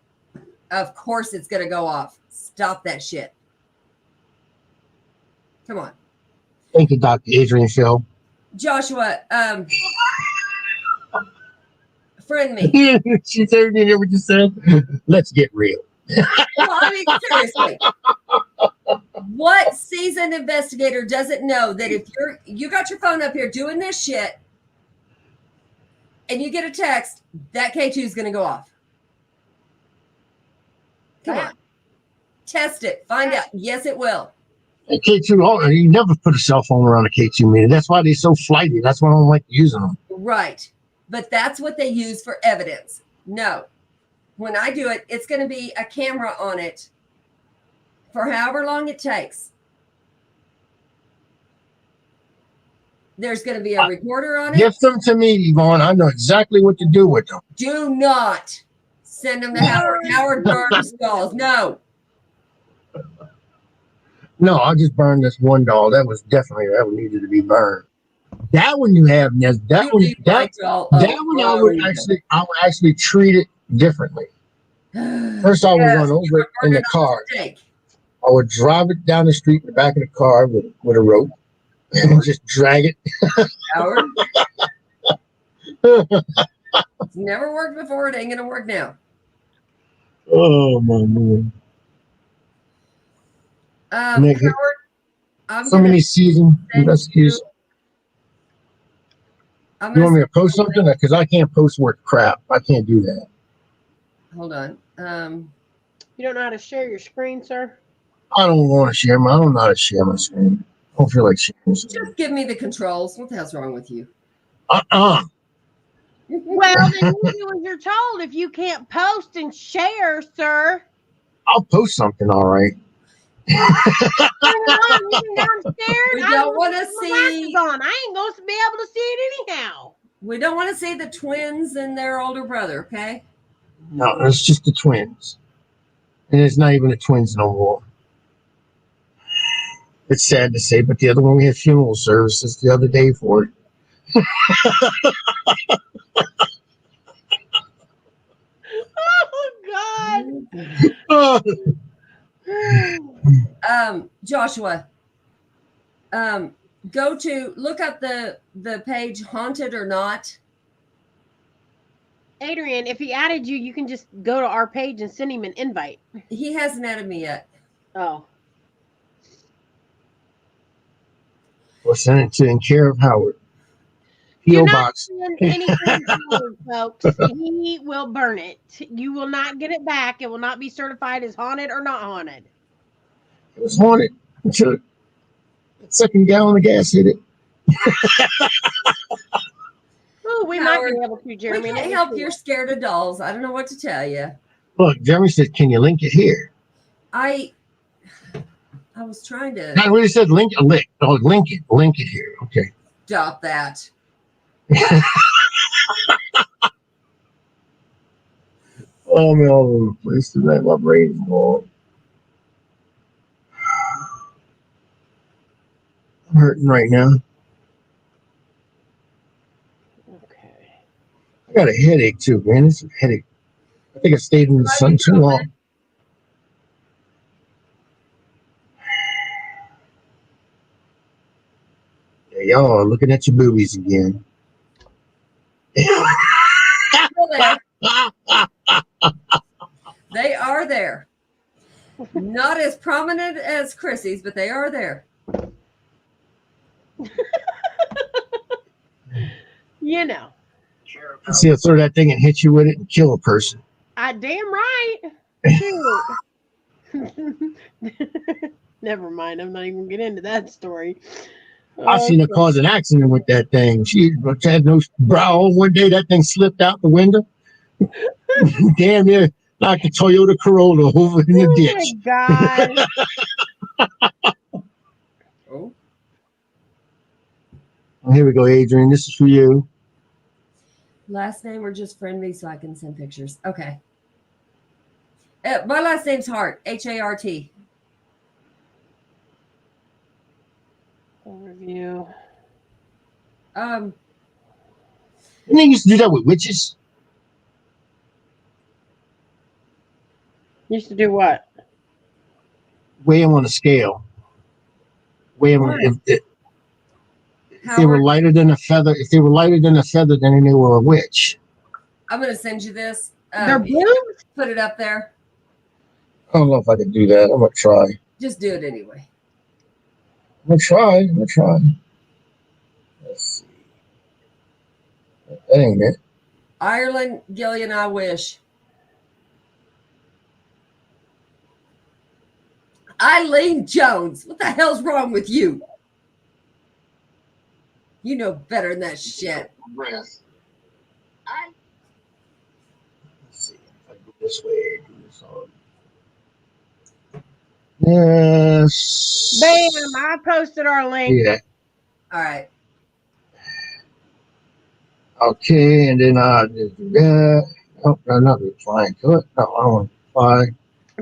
Of course it's going to go off. Stop that shit. Come on. Thank you, Dr. Adrian Phil. Joshua, friend me. She said, you hear what you said? Let's get real. Well, I mean, seriously. What seasoned investigator doesn't know that if you got your phone up here doing this shit and you get a text, that K2 is going to go off? Come on. Test it. Find out. Yes, it will. And K2, you never put a cell phone around a K2 meter. That's why they're so flighty. That's why I don't like using them. Right. But that's what they use for evidence. No. When I do it, it's going to be a camera on it for however long it takes. There's going to be a recorder on it. Give them to me, Yvonne. I know exactly what to do with them. Do not send them to Howard. Howard burns dolls. No. No, I just burned this one doll. That one needed to be burned. That one you have, Nez. That one I would actually treat it differently. First, I would run over it in the car. I would drive it down the street in the back of the car with a rope and just drag it. Howard. It's never worked before. It ain't gonna work now. Oh my man! Howard, I'm so many seasoned investigators. You want me to post something? Because I can't post worth crap. I can't do that. Hold on. You don't know how to share your screen, sir? I don't want to share I don't know how to share my screen. I don't feel like sharing. Just give me the controls. What the hell's wrong with you? Well, then you do as you're told. If you can't post and share, sir. I'll post something, all right. Turn it on. You think I'm scared? We I'm don't want gonna to put my glasses see. on. I ain't going to be able to see it anyhow. We don't want to see the twins and their older brother. Okay. No, it's just the twins. And it's not even the twins no more. It's sad to say, but the other one we had funeral services the other day for it. Oh Oh, Joshua, go to look up the page Haunted or Not. Adrian, if he added you, you can just go to our page and send him an invite. He hasn't added me yet. Oh. we'll send it to in care of Howard. You're P.O. not Box. doing anything wrong, folks. He will burn it. You will not get it back. It will not be certified as haunted or not haunted. It was haunted until the second gallon of gas hit it. Oh, we Howard, might be able to, Jeremy. We Let can't me help see. you're scared of dolls. I don't know what to tell you. Look, Jeremy said, can you link it here? I was trying to I really said link it. Oh, link it here. Okay. stop that. Oh, man, all over the place tonight. My brain's going. I'm hurting right now. Okay. I got a headache too, man. It's a headache. I think I stayed in the sun too long. Yeah, y'all are looking at your boobies again. They are there. Not as prominent as Chrissy's, but they are there. You know. See, I'll throw that thing and hit you with it and kill a person. I damn right. Shoot. Never mind. I'm not even gonna get into that story. I seen her cause an accident with that thing. She had no brow on one day. That thing slipped out the window. Damn near knocked the Toyota Corolla over in the ditch. Oh my God. Oh. Well, here we go, Adrian. This is for you. Last name or just friend me so I can send pictures. Okay. My last name's Hart. Hart. Overview. And they used to do that with witches. Used to do what? Weigh them on a scale. Weigh them if they were lighter than a feather. If they were lighter than a feather, then they were a witch. I'm going to send you this. They're boobs? Put it up there. I don't know if I can do that. I'm gonna try. Just do it anyway. I'm gonna try. Let's see. That ain't it. Ireland, Gillian, I wish. Eileen Jones. What the hell's wrong with you? You know better than that shit. Breath. Let's see. If I go this way, do this on. Yes. Bam! I posted our link. Yeah. All right. Okay, and then I just do that. Oh, I'm not replying to it. No, I want to reply.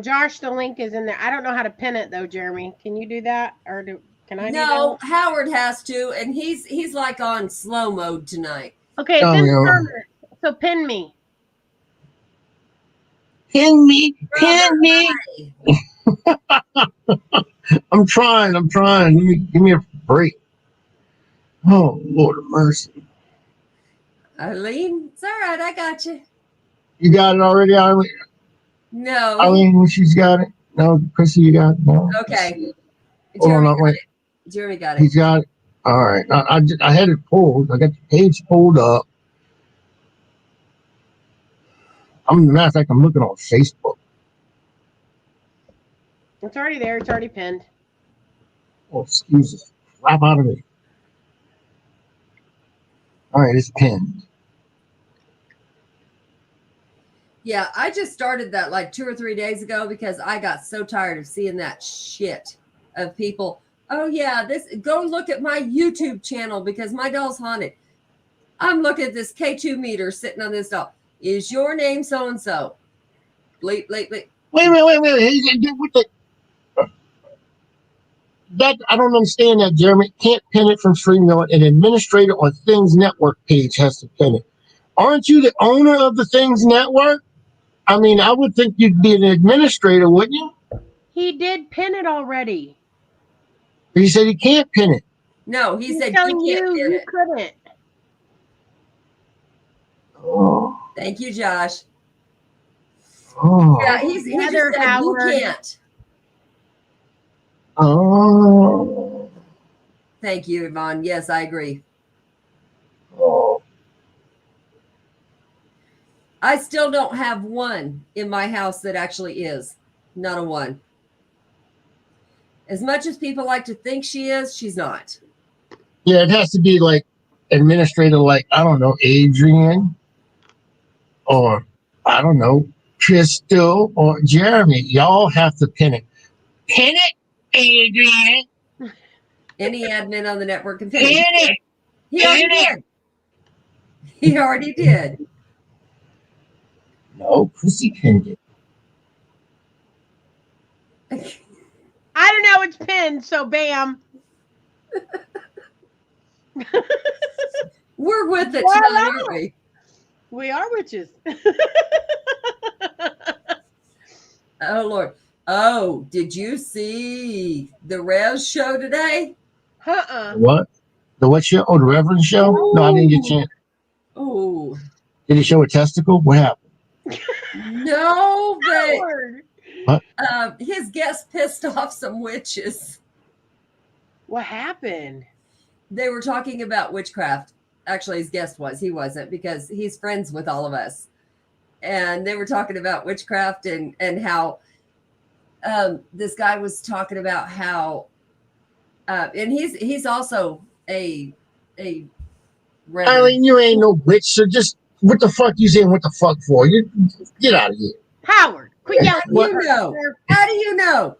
Josh, the link is in there. I don't know how to pin it though, Jeremy. Can you do that, or can I? No, do that? Howard has to, and he's like on slow mode tonight. Okay, it's in the comments. So pin me. Pin me. I'm trying. Give me a break. Oh, Lord of mercy. Eileen, it's all right. I got you. You got it already, Eileen? No. Eileen, she's got it. No, Chrissy, you got it? No. Okay. Hold on, wait. Jeremy got it. He's got it. All right. I had it pulled. I got the page pulled up. Matter of fact, I'm looking on Facebook. It's already there. It's already pinned. Oh, excuse us. Slap out of me. All right, it's pinned. Yeah, I just started that like 2 or 3 days ago because I got so tired of seeing that shit of people. Oh yeah, go look at my YouTube channel because my doll's haunted. I'm looking at this K2 meter sitting on this doll. Is your name so and so? Bleep, bleep, bleep. Wait. What the, that I don't understand that, Jeremy. Can't pin it from StreamYard. An administrator on Things Network page has to pin it. Aren't you the owner of the Things Network? I mean, I would think you'd be an administrator, wouldn't you? He did pin it already. But he said he can't pin it. No, he He's said telling you can't you pin you it. couldn't. Oh. Thank you, Josh. Oh. Yeah, he just Heather said Howard. you can't. Oh. Thank you, Yvonne. Yes, I agree. Oh. I still don't have one in my house that actually is. Not a one. As much as people like to think she is, she's not. Yeah, it has to be like administrator, like, I don't know, Adrian, or I don't know, Crystal or Jeremy. Y'all have to pin it. Pin it, Adrian. Any admin on the network can Pin pin it. it. He already did. He already did. No, Chrissy pinned it. I don't know, it's pinned, so bam. We're with it Voila. tonight, aren't we? We are witches. Oh, Lord. Oh, did you see the Rez show today? What? The what show? Oh, the Reverend show? No, I didn't get a chance. Oh, Did he show a testicle? What happened? no, but Howard. his guest pissed off some witches. What happened? They were talking about witchcraft. Actually, his guest was. He wasn't because he's friends with all of us. And they were talking about witchcraft and how this guy was talking about how and he's also a reverend. Eileen, you ain't no bitch, so just what the fuck you saying what the fuck for? You get out of here. Howard, quit yelling. How do you know? How do you know?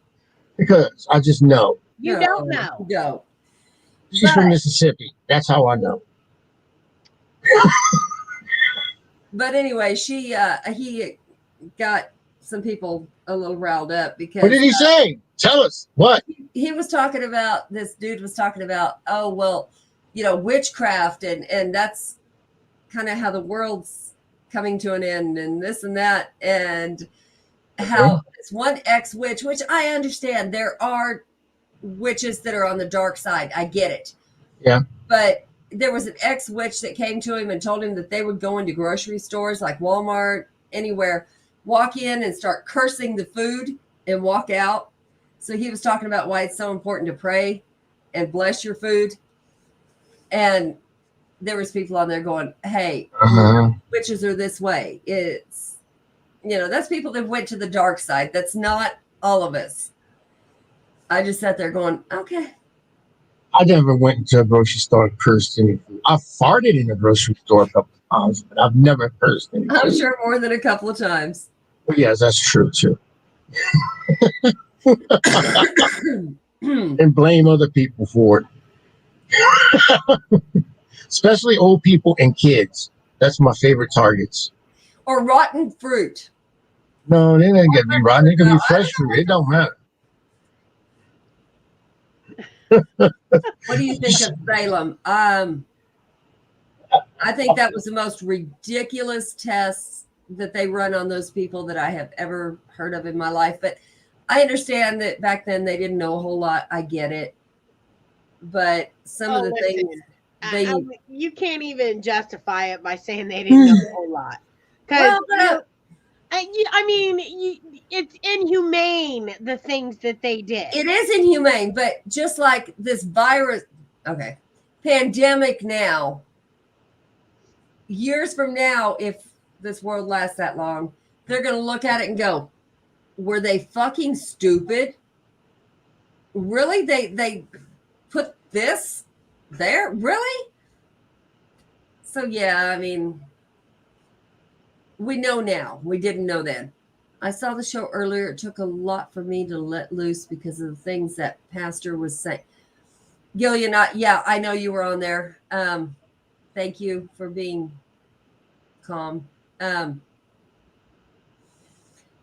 Because I just know. You don't know. No. She's from Mississippi. That's how I know. But anyway, he got some people a little riled up because What did he say? Tell us. What? He was talking about, this dude was talking about, oh, well, witchcraft and that's kind of how the world's coming to an end and this and that. And how it's one ex-witch, which I understand. There are witches that are on the dark side. I get it. Yeah. But there was an ex-witch that came to him and told him that they would go into grocery stores like Walmart, anywhere, walk in and start cursing the food and walk out. So he was talking about why it's so important to pray and bless your food. And there was people on there going, hey, witches are this way. It's, that's people that went to the dark side. That's not all of us. I just sat there going, okay. I never went into a grocery store and cursed any food. I farted in a grocery store a couple of times, but I've never cursed any food. I'm sure more than a couple of times. Well, yes, that's true, too. And blame other people for it. Especially old people and kids. That's my favorite targets. Or rotten fruit. No, they didn't get to be rotten. They can be fresh fruit. It don't matter. What do you think of Salem? I think that was the most ridiculous tests that they run on those people that I have ever heard of in my life. But I understand that back then they didn't know a whole lot. I get it. But some of the things you can't even justify it by saying they didn't know a whole lot. Because it's inhumane, the things that they did. It is inhumane, but just like this virus, pandemic now, years from now, if this world lasts that long, they're going to look at it and go, were they fucking stupid? Really? They put this there? Really? So, yeah, I mean, We know now. We didn't know then. I saw the show earlier. It took a lot for me to let loose because of the things that Pastor was saying. Gillian, I know you were on there. Thank you for being calm.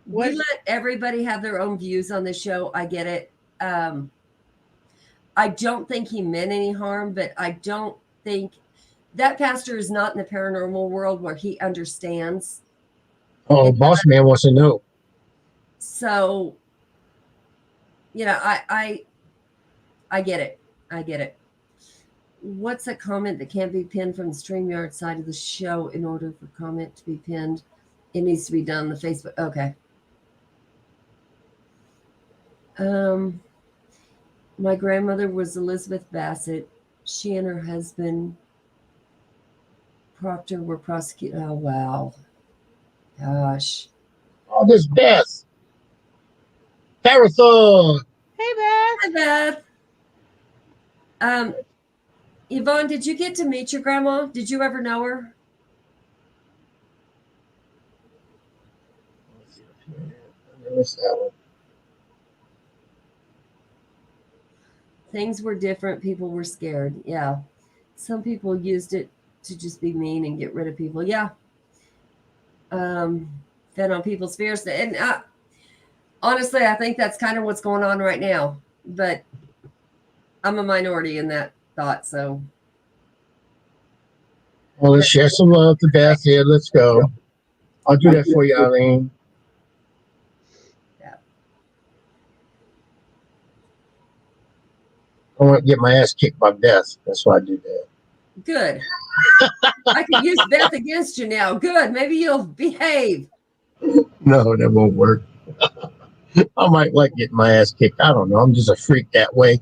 We let everybody have their own views on the show. I get it. I don't think he meant any harm, but I don't think that pastor is not in the paranormal world where he understands. Oh, boss man wants to know. So, I get it. I get it. What's a comment that can't be pinned from the StreamYard side of the show? In order for comment to be pinned, it needs to be done on the Facebook. Okay. My grandmother was Elizabeth Bassett. She and her husband Proctor were prosecuted. Oh, wow. Gosh. Oh, this Beth. Marathon. Hey, Beth. Hi, Beth. Yvonne, did you get to meet your grandma? Did you ever know her? Things were different. People were scared. Yeah. Some people used it to just be mean and get rid of people. Yeah. Fed on people's fears. And honestly, I think that's kind of what's going on right now. But I'm a minority in that thought. So. Well, let's share some love to Beth here. Let's go. I'll do that for you, Eileen. Yeah. I want to get my ass kicked by Beth. That's why I do that. Good. I can use Beth against you now. Good. Maybe you'll behave. No, that won't work. I might like getting my ass kicked. I don't know. I'm just a freak that way.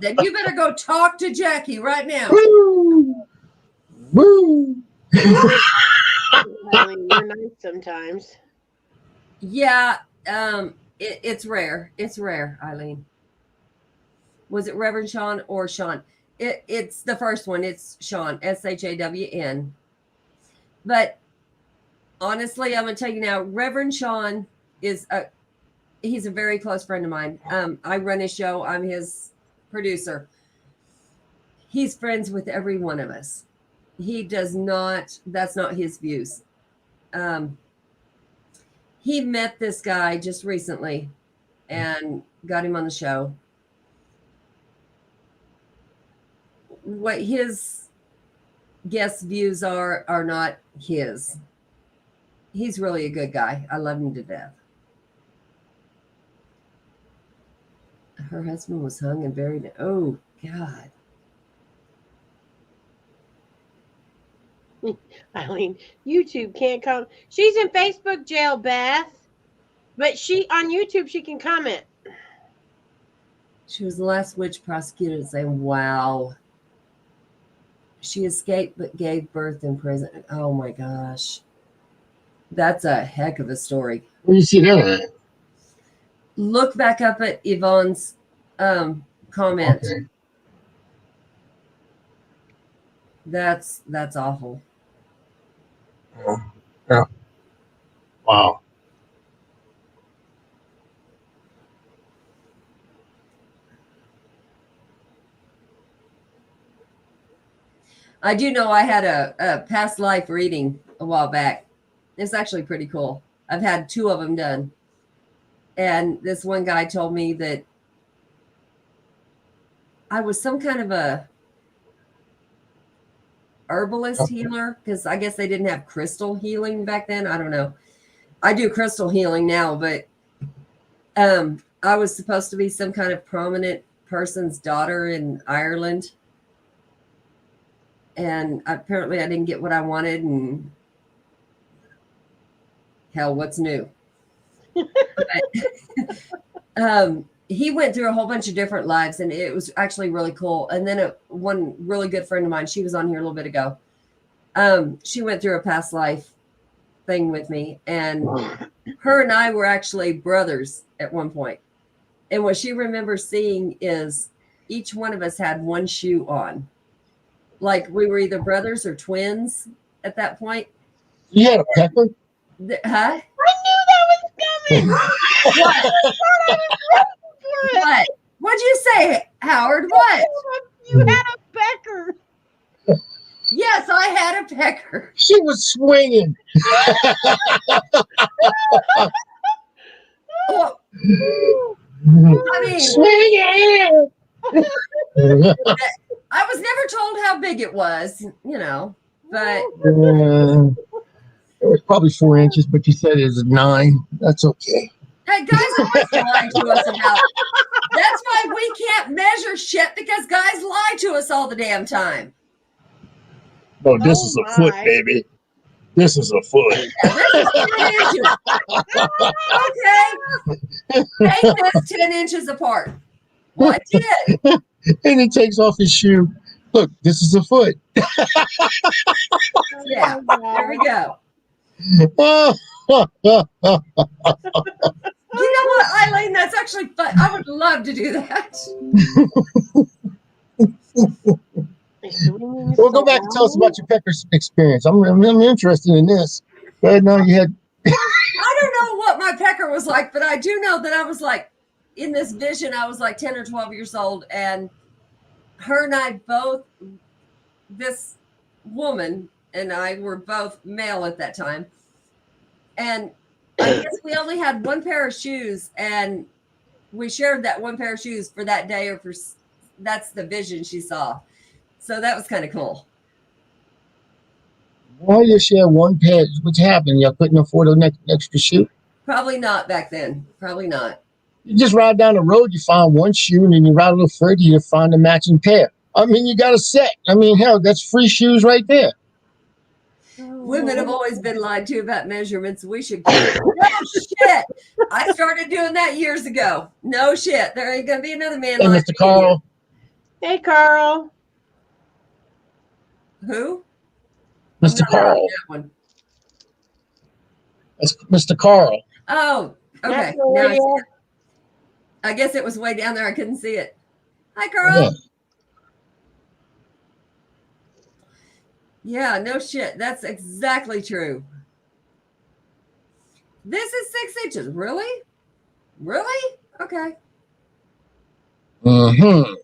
Then you better go talk to Jackie right now. Woo! Woo! Eileen, you're nice sometimes. Yeah, it's rare. It's rare, Eileen. Was it Reverend Sean or Sean? It's the first one. It's Sean, SHAWN. But honestly, I'm gonna tell you now, Reverend Sean he's a very close friend of mine. I run his show. I'm his producer. He's friends with every one of us. He does not. That's not his views. He met this guy just recently and got him on the show. What his guest views are not his. He's really a good guy. I love him to death. Her husband was hung and buried. Oh, God. Eileen, YouTube can't come. She's in Facebook jail, Beth. But on YouTube, she can comment. She was the last witch prosecuted, saying, wow. She escaped but gave birth in prison. Oh, my gosh. That's a heck of a story. Where do you see that at? Look back up at Yvonne's comment. Okay. That's awful. Yeah. Wow. I do know I had a past life reading a while back. It's actually pretty cool. I've had 2 of them done. And this one guy told me that I was some kind of a herbalist healer, because I guess they didn't have crystal healing back then. I don't know. I do crystal healing now, but I was supposed to be some kind of prominent person's daughter in Ireland. And apparently I didn't get what I wanted, and hell, what's new? But, he went through a whole bunch of different lives, and it was actually really cool. And then one really good friend of mine, she was on here a little bit ago. She went through a past life thing with me, and her and I were actually brothers at one point. And what she remembers seeing is each one of us had one shoe on. Like we were either brothers or twins at that point. You had a pecker? Huh? I knew that was coming. What? What'd you say, Howard? What? You had a pecker. Yes, I had a pecker. She was swinging. Well, I mean, Swinging. I was never told how big it was, but It was probably 4 inches, but you said it was 9. That's okay. hey, guys always lie to us about it. That's why we can't measure shit, because guys lie to us all the damn time. No, this Oh is a foot, my. baby. This is a foot. Yeah, this is 10 inches. Okay. Take this 10 inches apart. Well, I did. And he takes off his shoe. Look, this is a foot. Yeah, there we go. Oh, You know what, Eileen? That's actually fun. I would love to do that. well, go back and tell us about your pecker experience. I'm interested in this. But no, you had. I don't know what my pecker was like, but I do know that I was like, in this vision, I was like 10 or 12 years old, and her and I both, this woman and I were both male at that time. And I guess we only had one pair of shoes, and we shared that one pair of shoes for that day, or that's the vision she saw. So that was kind of cool. Why you share one pair? What's happened? You couldn't afford an extra shoe? Probably not back then. Probably not. You just ride down the road, you find one shoe, and then you ride a little further, you find a matching pair. I mean, you got a set. I mean, hell, that's free shoes right there. Women have always been lied to about measurements. We should no shit. I started doing that years ago. No shit. There ain't gonna be another man Hey, like Mr. Carl. Hey, Carl. Who? Mr. Carl. That one. That's Mr. Carl. Oh, okay. That's Now I, see Maria. it. I guess it was way down there. I couldn't see it. Hi, Carl. Yeah. Yeah, no shit. That's exactly true. This is 6 inches. Really? Really? Okay. Mm-hmm.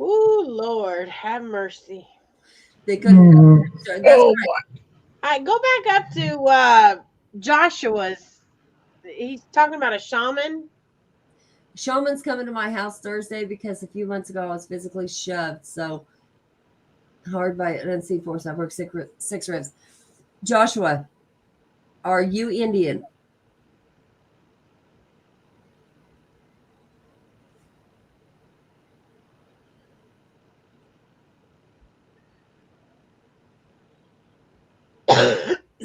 Ooh, Lord, have mercy. They couldn't. Mhm. That's Oh, right. All right, go back up to Joshua's. He's talking about a shaman. Shaman's coming to my house Thursday because a few months ago I was physically shoved so hard by an unseen force. I broke 6 ribs. Joshua, are you Indian?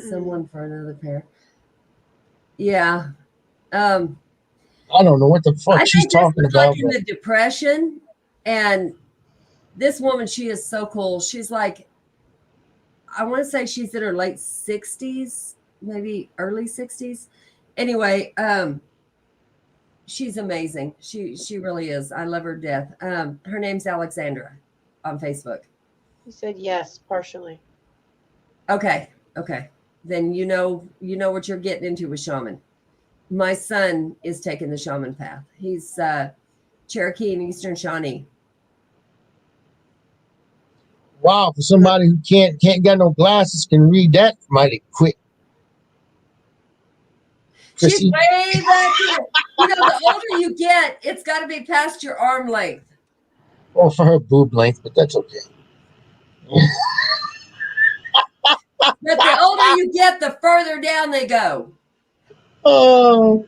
Someone for another pair. Yeah. I don't know what the fuck I she's think this talking was about. like in the Depression, and this woman, she is so cool. She's like, I want to say she's in her late 60s, maybe early 60s. Anyway, she's amazing. She really is. I love her to death. Her name's Alexandra on Facebook. He said yes, partially. Okay. Then you know what you're getting into with shaman. My son is taking the shaman path. He's Cherokee and Eastern Shawnee. Wow, for somebody who can't got no glasses can read that mighty quick. She's Chrissy. way back here. You know, the older you get, it's got to be past your arm length. Or for her boob length, but that's okay. But the older you get, the further down they go. Oh,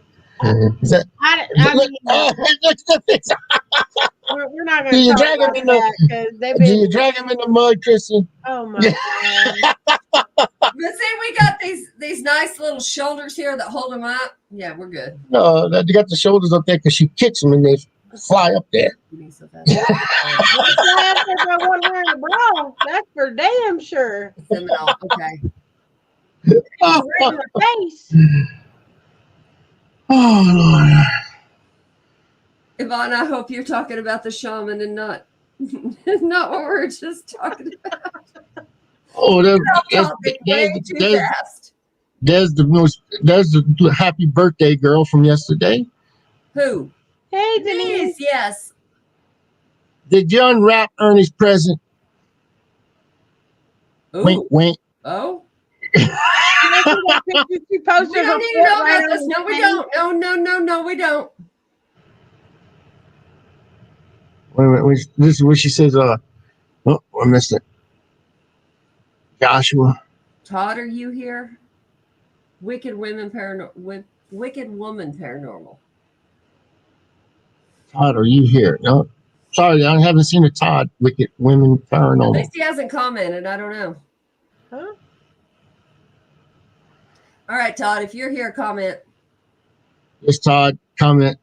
is that? I Look, mean, look at this. we're not Do going you to talk drag him about in the? that because they've Do you been. drag him in the mud, Chrissy? Oh my God! But see, we got these nice little shoulders here that hold them up. Yeah, we're good. No, they got the shoulders up there because she kicks them and they fly up there. So fast. Fly up there if I wasn't wearing a bra. That's for damn sure. Seminole. Okay. Oh, Right in the face. Lord. Yvonne, I hope you're talking about the shaman and not Not what we're just talking about. Oh, Topic way too fast. There's the happy birthday girl from yesterday. Who? Hey, Denise, Denise. yes. Did you unwrap Ernie's present? Ooh. Wink, wink. Oh. She posted We don't her need to foot know right about on this. his No, we face. don't. No, we don't. Wait. This is what she says. Oh, I missed it. Joshua. Todd, are you here? Wicked Woman Paranormal. Todd, are you here? No. Sorry, I haven't seen a Todd. Wicked Women At Paranormal. least he hasn't commented. I don't know. Huh? All right, Todd, if you're here, comment. Yes, Todd. Comment.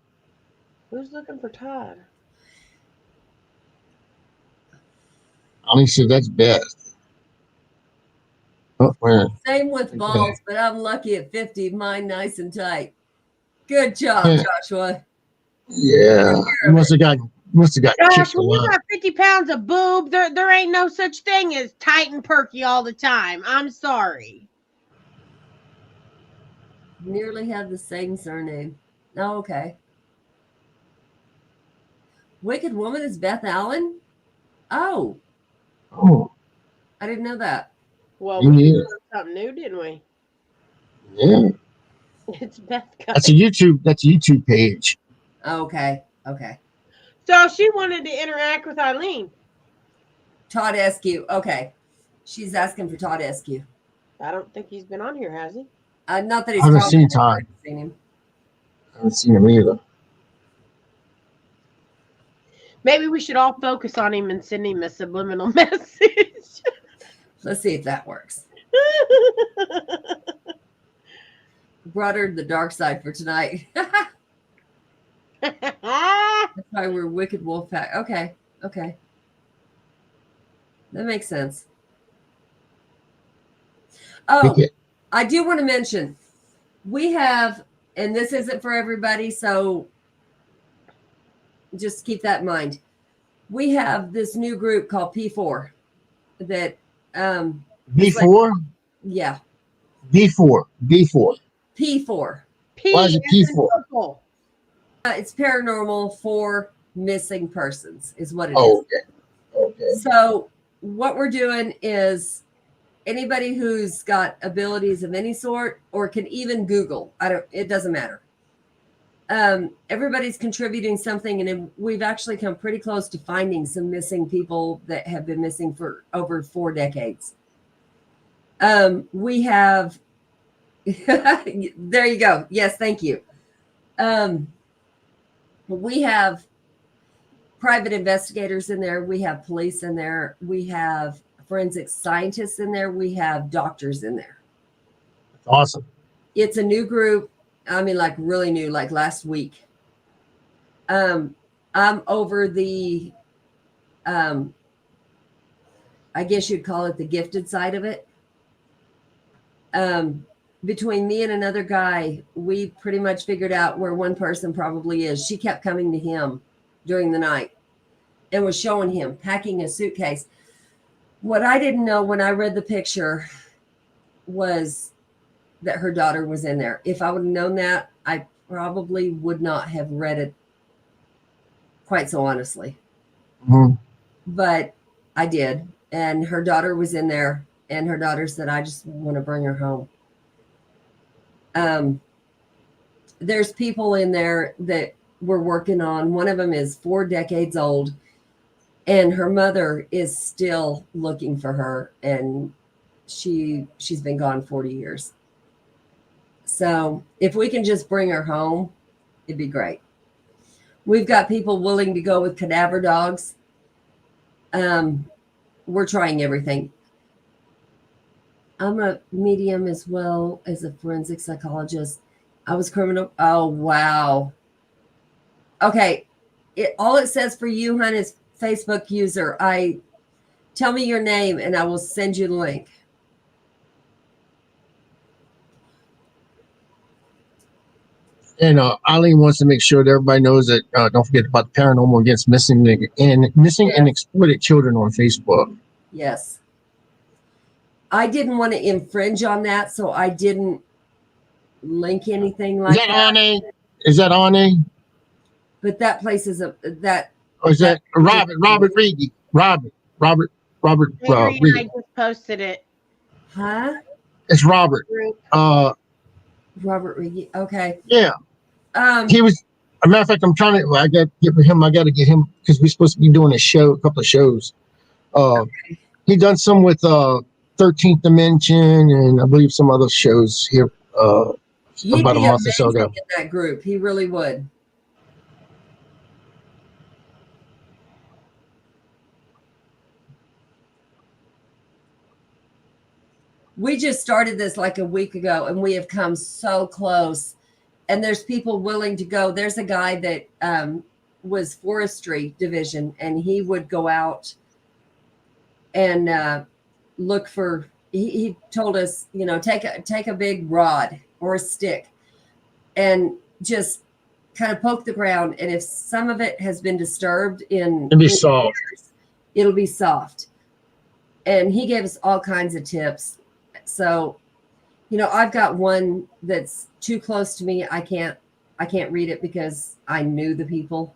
Who's looking for Todd? Ali said that's best. Oh, where? Same with balls, but I'm lucky at 50. Mine nice and tight. Good job, Yeah. Joshua. Yeah. You must have got Josh, kicked a when you lot. got 50 pounds of boob, there ain't no such thing as tight and perky all the time. I'm sorry. Nearly have the same surname. Oh, okay. Wicked Woman is Beth Allen? Oh, Oh, I didn't know that. Well, you we need learned it. something new, didn't we? Yeah. It's Beth. That's a YouTube page. Okay. So she wanted to interact with Eileen. Todd Eskew. Okay. She's asking for Todd Eskew. I don't think he's been on here, has he? Not that I he's haven't seen commented. Todd. I haven't seen him. I haven't seen him either. Maybe we should all focus on him and send him a subliminal message. Let's see if that works. Brought her to the dark side for tonight. That's why we're Wicked Wolf Pack. Okay. That makes sense. Oh, Wicked. I do want to mention, we have, and this isn't for everybody, so just keep that in mind. We have this new group called P4 that B4? yeah, B4. P4. Why is it P4? Purple. It's paranormal for missing persons is what it is. Oh, okay. So what we're doing is anybody who's got abilities of any sort or can even Google, it doesn't matter. Everybody's contributing something, and we've actually come pretty close to finding some missing people that have been missing for over 4 decades. We have there you go. Yes, thank you. We have private investigators in there. We have police in there. We have forensic scientists in there. We have doctors in there. That's awesome. It's a new group. I mean, like really new, like last week. I'm over the, I guess you'd call it the gifted side of it. Between me and another guy, we pretty much figured out where one person probably is. She kept coming to him during the night and was showing him packing a suitcase. What I didn't know when I read the picture was that her daughter was in there. If I would have known that, I probably would not have read it quite so honestly. Mm-hmm. But I did. And her daughter was in there. And her daughter said, I just want to bring her home. There's people in there that we're working on. One of them is 4 decades old. And her mother is still looking for her. And she's been gone 40 years. So if we can just bring her home, it'd be great. We've got people willing to go with cadaver dogs. We're trying everything. I'm a medium as well as a forensic psychologist. I was criminal. Oh, wow. Okay. All it says for you, hon, is Facebook user. Tell me your name and I will send you the link. And Eileen wants to make sure that everybody knows that don't forget about the paranormal against missing and exploited children on Facebook. Yes. I didn't want to infringe on that, so I didn't link anything like that. Ane? Is that Ane? But that place is that. Or is that Robert Reedy? Robert Adrian, Reedy. I just posted it. Huh? It's Robert. Robert Reedy. Okay. Yeah. He was. A matter of fact, I'm trying to. I got to get him. I got to get him because we're supposed to be doing a couple of shows. He done some with 13th Dimension and I believe some other shows here. About a month or so ago. In that group, he really would. We just started this like a week ago, and we have come so close. And there's people willing to go. There's a guy that was forestry division, and he would go out and look for. He told us, take a big rod or a stick, and just kind of poke the ground. And if some of it has been disturbed it'll be soft. It'll be soft. And he gave us all kinds of tips. So, I've got one that's too close to me. I can't read it because I knew the people,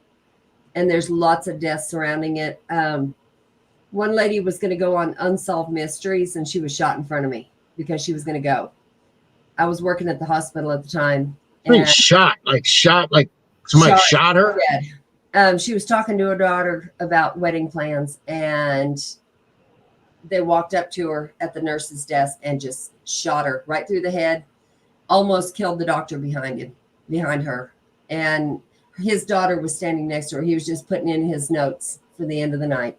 and there's lots of deaths surrounding it. One lady was going to go on Unsolved Mysteries, and she was shot in front of me because she was going to go. I was working at the hospital at the time. Shot like somebody shot her. She was talking to her daughter about wedding plans, and they walked up to her at the nurse's desk and just shot her right through the head, almost killed the doctor behind her. And his daughter was standing next to her. He was just putting in his notes for the end of the night.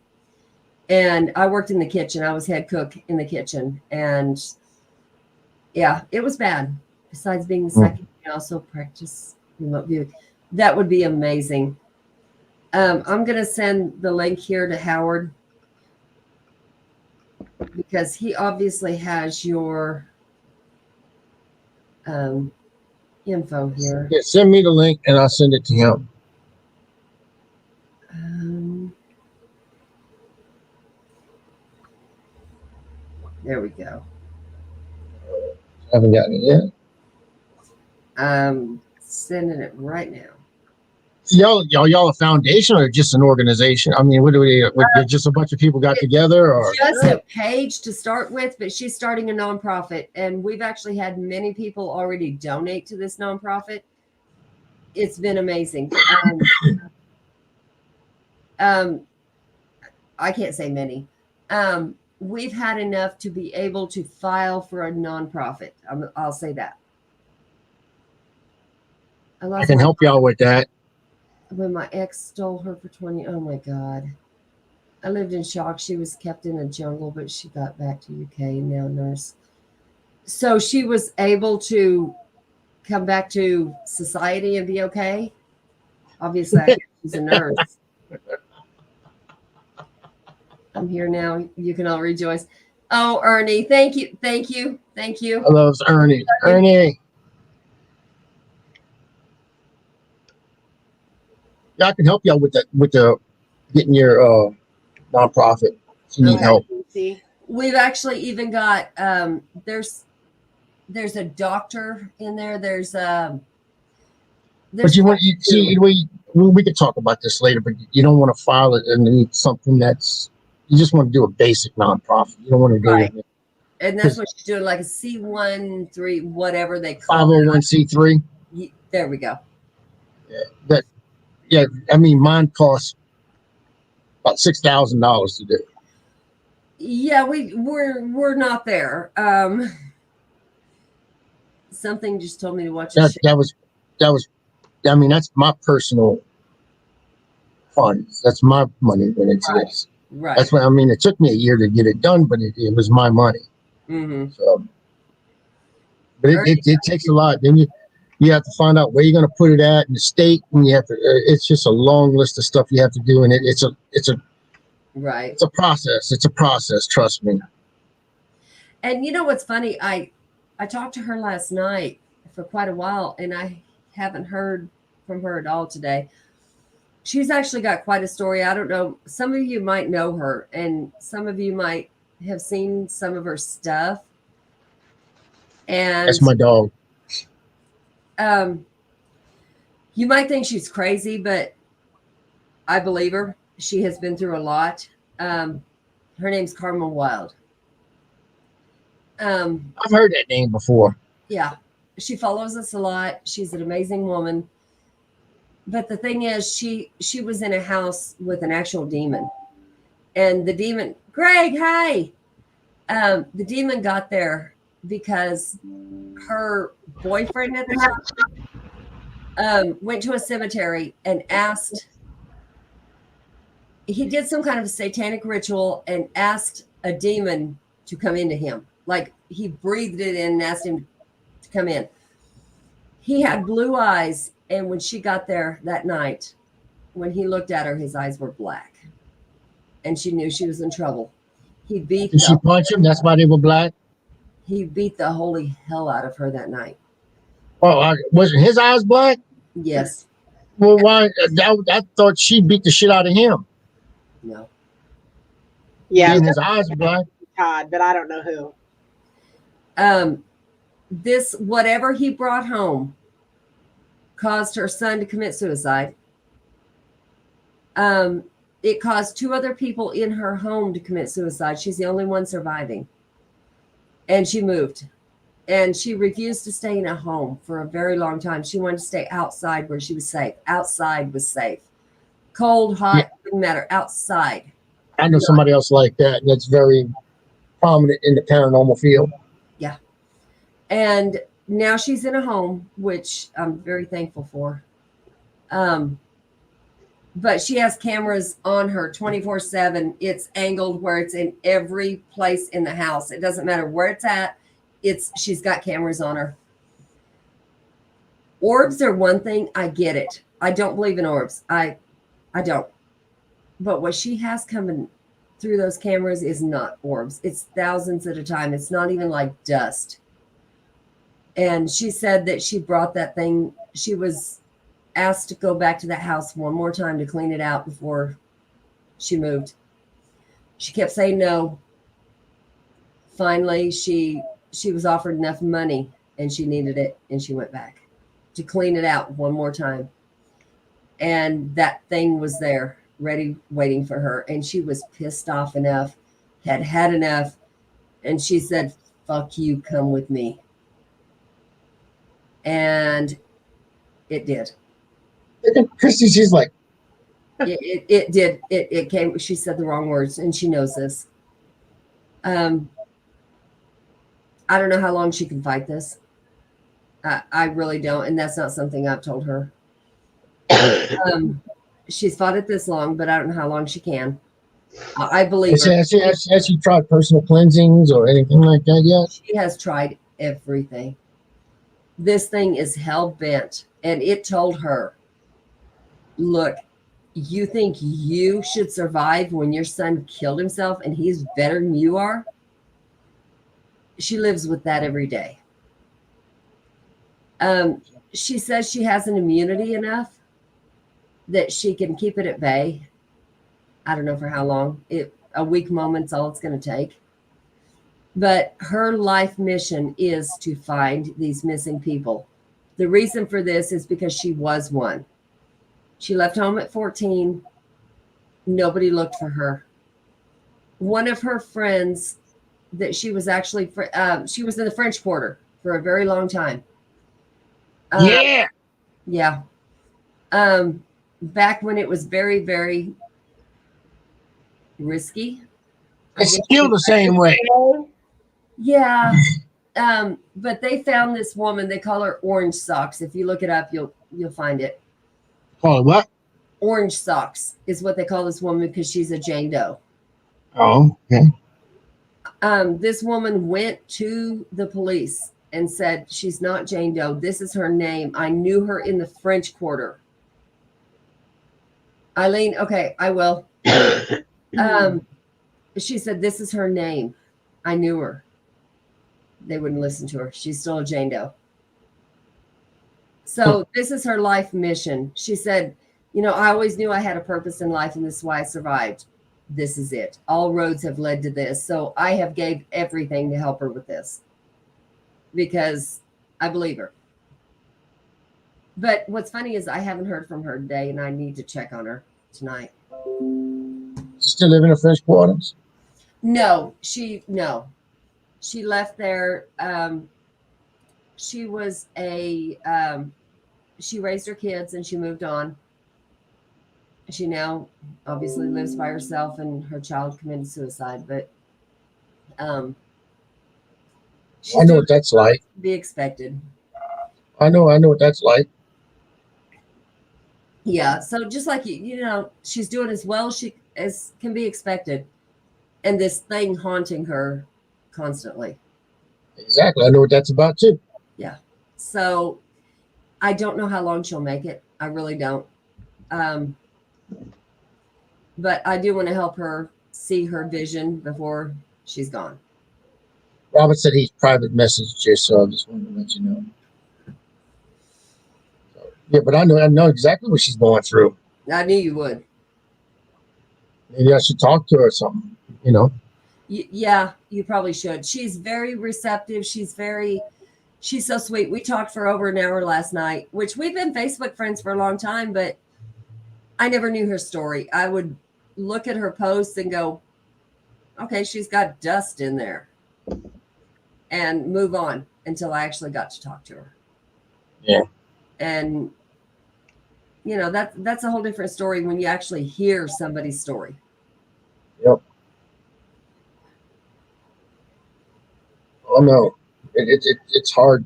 And I worked in the kitchen. I was head cook in the kitchen. And yeah, it was bad. Besides being the second, I also practice remote viewing. That would be amazing. I'm going to send the link here to Howard, because he obviously has your info here. Yeah, send me the link and I'll send it to him. There we go. Haven't gotten it yet. I'm sending it right now. Y'all a foundation or just an organization? I mean, what do we? Just a bunch of people got together, or just a page to start with? But she's starting a nonprofit, and we've actually had many people already donate to this nonprofit. It's been amazing. I can't say many. We've had enough to be able to file for a nonprofit. I'll say that. I can help y'all with that. When my ex stole her for 20, oh my God. I lived in shock. She was kept in a jungle, but she got back to UK, now nurse. So she was able to come back to society and be okay. Obviously, she's a nurse. I'm here now. You can all rejoice. Oh, Ernie, thank you. I love Ernie. Ernie. Yeah, I can help y'all with that, with the getting your nonprofit if you need help. We've actually even got there's a doctor in there. But you see, we could talk about this later, but you don't want to file it and something you just want to do a basic nonprofit. You don't want to do it. And that's what she's doing, like a C13, whatever they call it. 501c3. There we go. Yeah, I mean, mine costs about $6,000 to do. Yeah, we're not there. Something just told me to watch that was. I mean, that's my personal funds. That's my money when it's this. Right. That's what I mean. It took me a year to get it done, but it was my money. Mm-hmm. So, but it takes a lot. Then you have to find out where you're going to put it at in the state, and you have to. It's just a long list of stuff you have to do, and it's a right. It's a process. It's a process. Trust me. And you know what's funny? I talked to her last night for quite a while, and I haven't heard from her at all today. She's actually got quite a story. I don't know. Some of you might know her, and some of you might have seen some of her stuff. And That's my dog. You might think she's crazy, but I believe her. She has been through a lot. Her name's Carmen Wild. I've heard that name before. Yeah, she follows us a lot. She's an amazing woman. But the thing is, she was in a house with an actual demon. And the demon, Greg, hi. The demon got there because her boyfriend at the time went to a cemetery and asked, he did some kind of satanic ritual and asked a demon to come into him. Like he breathed it in and asked him to come in. He had blue eyes. And when she got there that night, when he looked at her, his eyes were black. And she knew she was in trouble. Did she punch him? That's why they were black? He beat the holy hell out of her that night. Oh, wasn't his eyes black? Yes. Well, why? I thought she beat the shit out of him. No. Yeah, his eyes are black. Todd, but I don't know who. This, whatever he brought home, caused her son to commit suicide. It caused 2 other people in her home to commit suicide. She's the only one surviving. And she moved. And she refused to stay in a home for a very long time. She wanted to stay outside where she was safe. Outside was safe. Cold, hot, didn't matter. Outside. I know somebody else like that. That's very prominent in the paranormal field. Yeah. And now she's in a home, which I'm very thankful for. But she has cameras on her 24/7. It's angled where it's in every place in the house. It doesn't matter where it's at. She's got cameras on her. Orbs are one thing. I get it. I don't believe in orbs. I don't. But what she has coming through those cameras is not orbs. It's thousands at a time. It's not even like dust. And she said that she brought that thing. She was asked to go back to that house one more time to clean it out before she moved. She kept saying no. Finally, she was offered enough money and she needed it, and she went back to clean it out one more time. And that thing was there, ready, waiting for her. And she was pissed off enough, had enough. And she said, "Fuck you, come with me." And it did. Christy, she's like, it did. It came. She said the wrong words, and she knows this. I don't know how long she can fight this. I really don't, and that's not something I've told her. She's fought it this long, but I don't know how long she can. I believe her. Has she tried personal cleansings or anything like that yet? She has tried everything. This thing is hell-bent, and it told her, "Look, you think you should survive when your son killed himself and he's better than you are?" She lives with that every day. She says she has an immunity enough that she can keep it at bay. I don't know for how long. A weak moment's all it's going to take. But her life mission is to find these missing people. The reason for this is because she was one. She left home at 14. Nobody looked for her. One of her friends that she was actually, she was in the French Quarter for a very long time. Yeah. Yeah. Back when it was very, very risky. It's still the same way. Yeah. But they found this woman. They call her Orange Socks. If you look it up, you'll find it. Oh, what? Orange Socks is what they call this woman because she's a Jane Doe. Oh, okay. This woman went to the police and said, "She's not Jane Doe. This is her name. I knew her in the French Quarter." Eileen, okay, I will. She said, "This is her name. I knew her." They wouldn't listen to her. She's still a Jane Doe. So this is her life mission. She said, you know, I always knew I had a purpose in life, and this is why I survived. This is it. All roads have led to this. So I have gave everything to help her with this because I believe her. But what's funny is I haven't heard from her today, and I need to check on her tonight. Still live in the French Quarters? No. She left there. She was she raised her kids and she moved on. She now obviously lives by herself, and her child committed suicide, but I know what that's like. Be expected. I know what that's like. Yeah, so just like you know, she's doing as well as can be expected, and this thing haunting her constantly. Exactly, I know what that's about too. Yeah, so I don't know how long she'll make it. I really don't. But I do want to help her see her vision before she's gone. Robert said he's private messaged you, so I just wanted to let you know. Yeah, but I know exactly what she's going through. I knew you would. Maybe I should talk to her or something, you know. Yeah, you probably should. She's very receptive. She's so sweet. We talked for over an hour last night, which we've been Facebook friends for a long time, but I never knew her story. I would look at her posts and go, okay, she's got dust in there, and move on until I actually got to talk to her. Yeah. And you know, that's a whole different story when you actually hear somebody's story. Yep. Oh no, it's hard,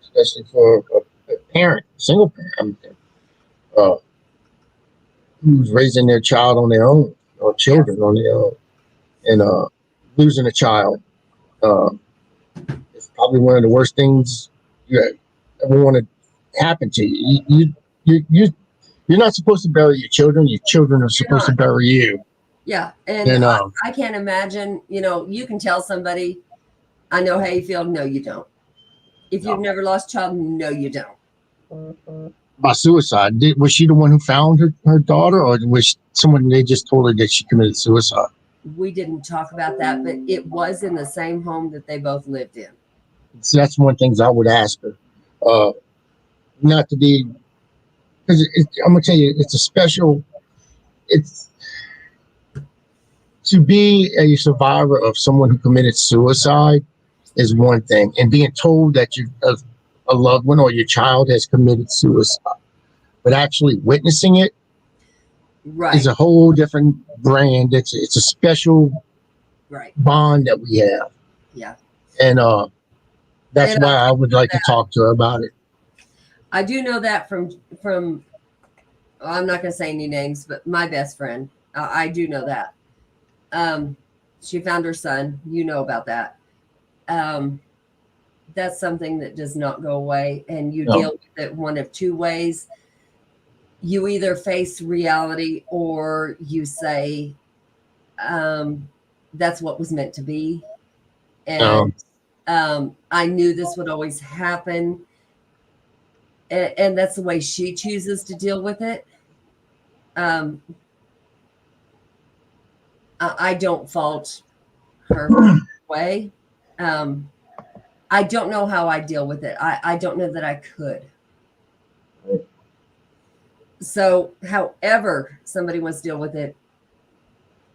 especially for a parent, single parent, who's raising their child on their own, or children on their own, and losing a child. It's probably one of the worst things you ever want to happen to you. You're not supposed to bury your children. Your children are supposed to bury you. Yeah, and I can't imagine. You know, you can tell somebody, "I know how you feel." No, you don't. If you've never lost a child, no, you don't. By suicide, was she the one who found her daughter, or was someone they just told her that she committed suicide? We didn't talk about that, but it was in the same home that they both lived in. So that's one of the things I would ask her. Not to be, because I'm gonna tell you, it's a special. It's to be a survivor of someone who committed suicide is one thing, and being told that a loved one or your child has committed suicide, but actually witnessing it is a whole different brand. It's a special bond that we have. Yeah, and that's why I would like to talk to her about it. I do know that from well, I'm not going to say any names, but my best friend, I do know that. She found her son. You know about that. That's something that does not go away, and you deal with it one of two ways. You either face reality, or you say, that's what was meant to be. And I knew this would always happen. And that's the way she chooses to deal with it. I don't fault her way. I don't know how I deal with it. I don't know that I could. So, however somebody wants to deal with it,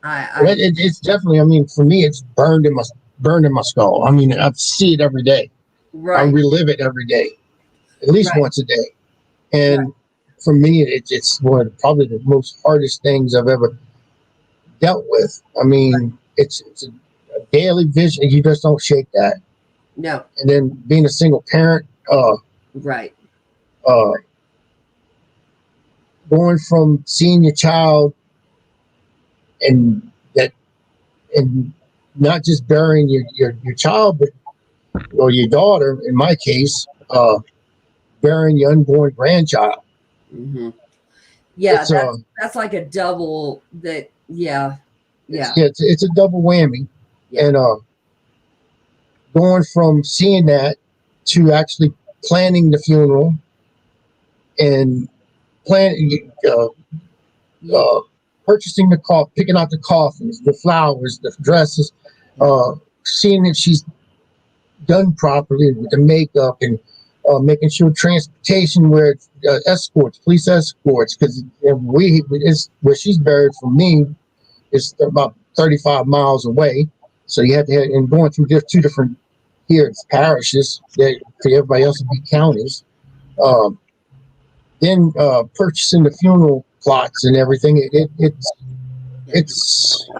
it's definitely. I mean, for me, it's burned in my skull. I mean, I see it every day. Right. I relive it every day, at least once a day. And for me, it's one of probably the most hardest things I've ever dealt with. I mean, it's a daily vision. You just don't shake that. No. And then being a single parent, going from seeing your child and not just burying your child, but or your daughter, in my case, burying your unborn grandchild. Mm-hmm. Yeah, that's like a double. It's a double whammy. And going from seeing that to actually planning the funeral and purchasing the coffin, picking out the coffins, the flowers, the dresses, seeing if she's done properly with the makeup, and making sure transportation, where escorts, police escorts, because where she's buried from me is about 35 miles away. So you have to and going through two different here it's parishes that for everybody else would be counties. Then purchasing the funeral plots and everything. It's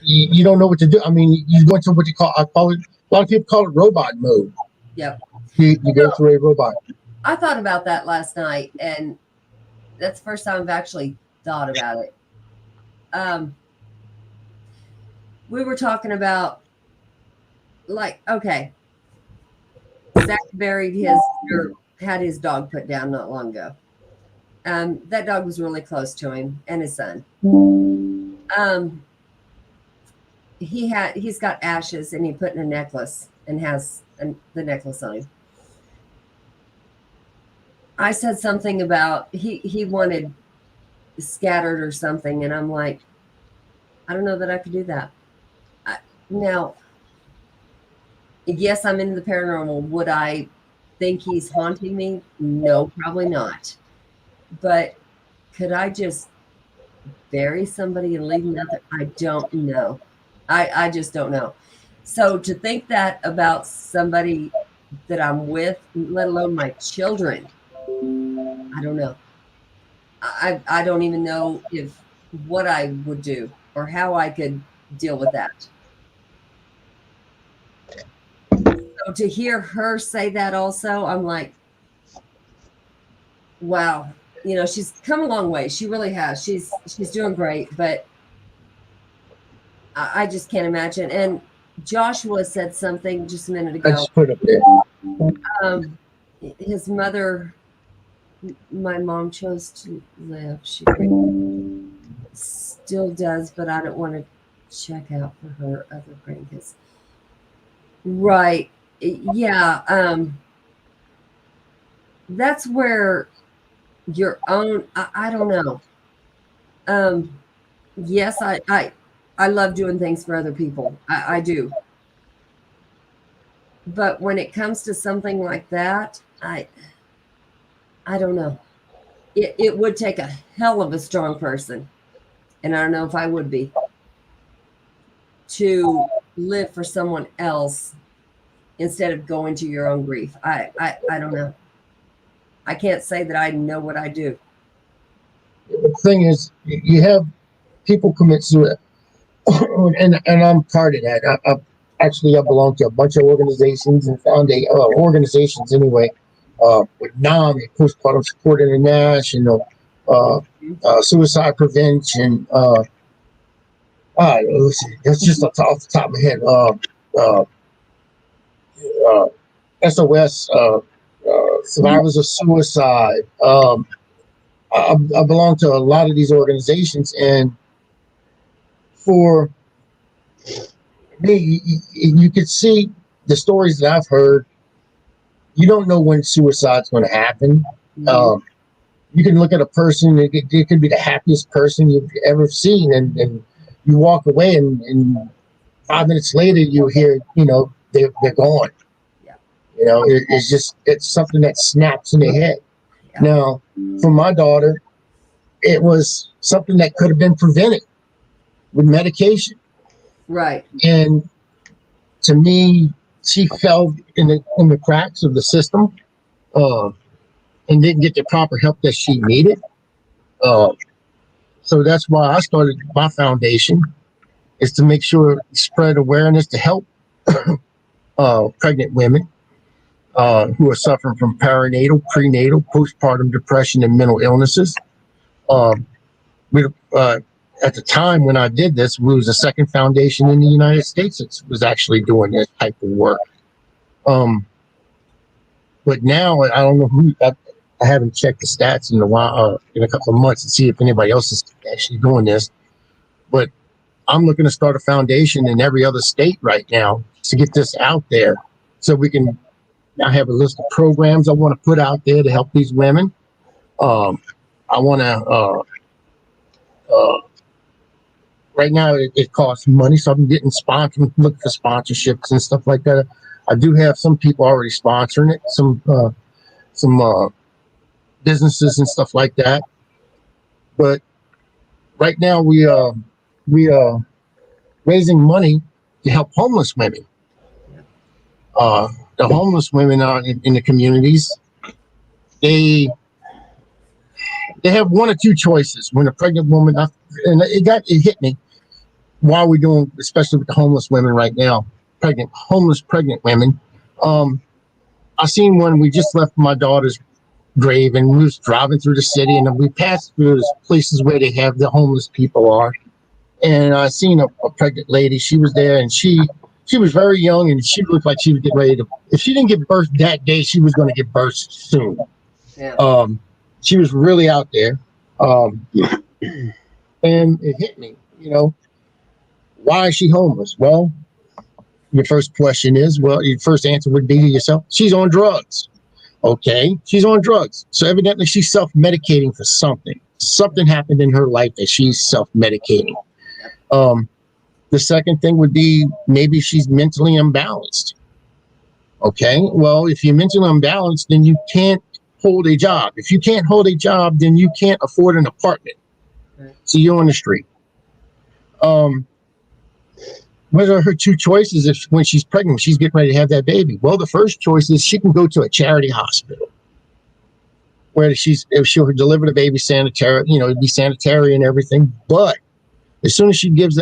you don't know what to do. I mean, you go into what I call it. A lot of people call it robot mode. Yep. You go through a robot. I thought about that last night, and that's the first time I've actually thought about it. We were talking about, like, okay, Zach had his dog put down not long ago. That dog was really close to him and his son. He's got ashes, and he put in a necklace and has the necklace on him. I said something about he wanted scattered or something, and I'm like, I don't know that I could do that. Now, yes, I'm into the paranormal. Would I think he's haunting me? No, probably not. But could I just bury somebody and leave them out there? I don't know. I just don't know. So to think that about somebody that I'm with, let alone my children, I don't know. I don't even know what I would do or how I could deal with that. So to hear her say that also, I'm like, wow. You know, she's come a long way. She really has. She's doing great, but I just can't imagine. And Joshua said something just a minute ago. I just put it up there. His mother, my mom chose to live. She still does, but I don't want to check out for her other grandkids. Right. Yeah. That's where your own, I don't know. Yes, I love doing things for other people. I do. But when it comes to something like that, I don't know. It would take a hell of a strong person, and I don't know if I would be, to live for someone else instead of going to your own grief. I don't know. I can't say that I know what I do. The thing is, you have people commit suicide, and I'm part of that. I belong to a bunch of organizations and organizations anyway, with NAMI, Postpartum Support International, suicide prevention. Let's see, that's just off the top of my head. SOS, survivors of suicide. I belong to a lot of these organizations, and for me, you could see the stories that I've heard. You don't know when suicide's going to happen. You can look at a person; it could be the happiest person you've ever seen, and you walk away, and 5 minutes later, you hear, they're gone. Yeah. It's something that snaps in their head. Yeah. Now, for my daughter, it was something that could have been prevented with medication. Right. And to me, she fell in the cracks of the system, and didn't get the proper help that she needed. So that's why I started my foundation, is to make sure spread awareness to help pregnant women who are suffering from perinatal, prenatal, postpartum depression, and mental illnesses. At the time when I did this, we was the second foundation in the United States that was actually doing this type of work. But now I don't know who. I haven't checked the stats in a while, in a couple of months, to see if anybody else is actually doing this. But I'm looking to start a foundation in every other state right now to get this out there, so we can I have a list of programs I want to put out there to help these women. I want to. Right now, it costs money, so I'm getting sponsored, looking for sponsorships and stuff like that. I do have some people already sponsoring it, some businesses and stuff like that. But right now, we are raising money to help homeless women. The homeless women are in the communities. They have one or two choices. When a pregnant woman, and it hit me while we're doing, especially with the homeless women right now, homeless pregnant women. I seen one. We just left my daughter's grave, and we was driving through the city, and we passed through those places where they have the homeless people are. And I seen a pregnant lady. She was there, and she was very young, and she looked like she was getting ready to. If she didn't give birth that day, she was going to give birth soon. Yeah. She was really out there, and it hit me. Why is she homeless? Well, your first question is, your first answer would be to yourself, she's on drugs. Okay, she's on drugs. So evidently she's self-medicating for something. Something happened in her life that she's self-medicating. The second thing would be maybe she's mentally imbalanced. Okay, well, if you're mentally imbalanced, then you can't hold a job. If you can't hold a job, then you can't afford an apartment. So you're on the street. What are her two choices when she's pregnant, she's getting ready to have that baby? Well, the first choice is she can go to a charity hospital where she'll deliver the baby sanitary, it'd be sanitary and everything. But as soon as she gives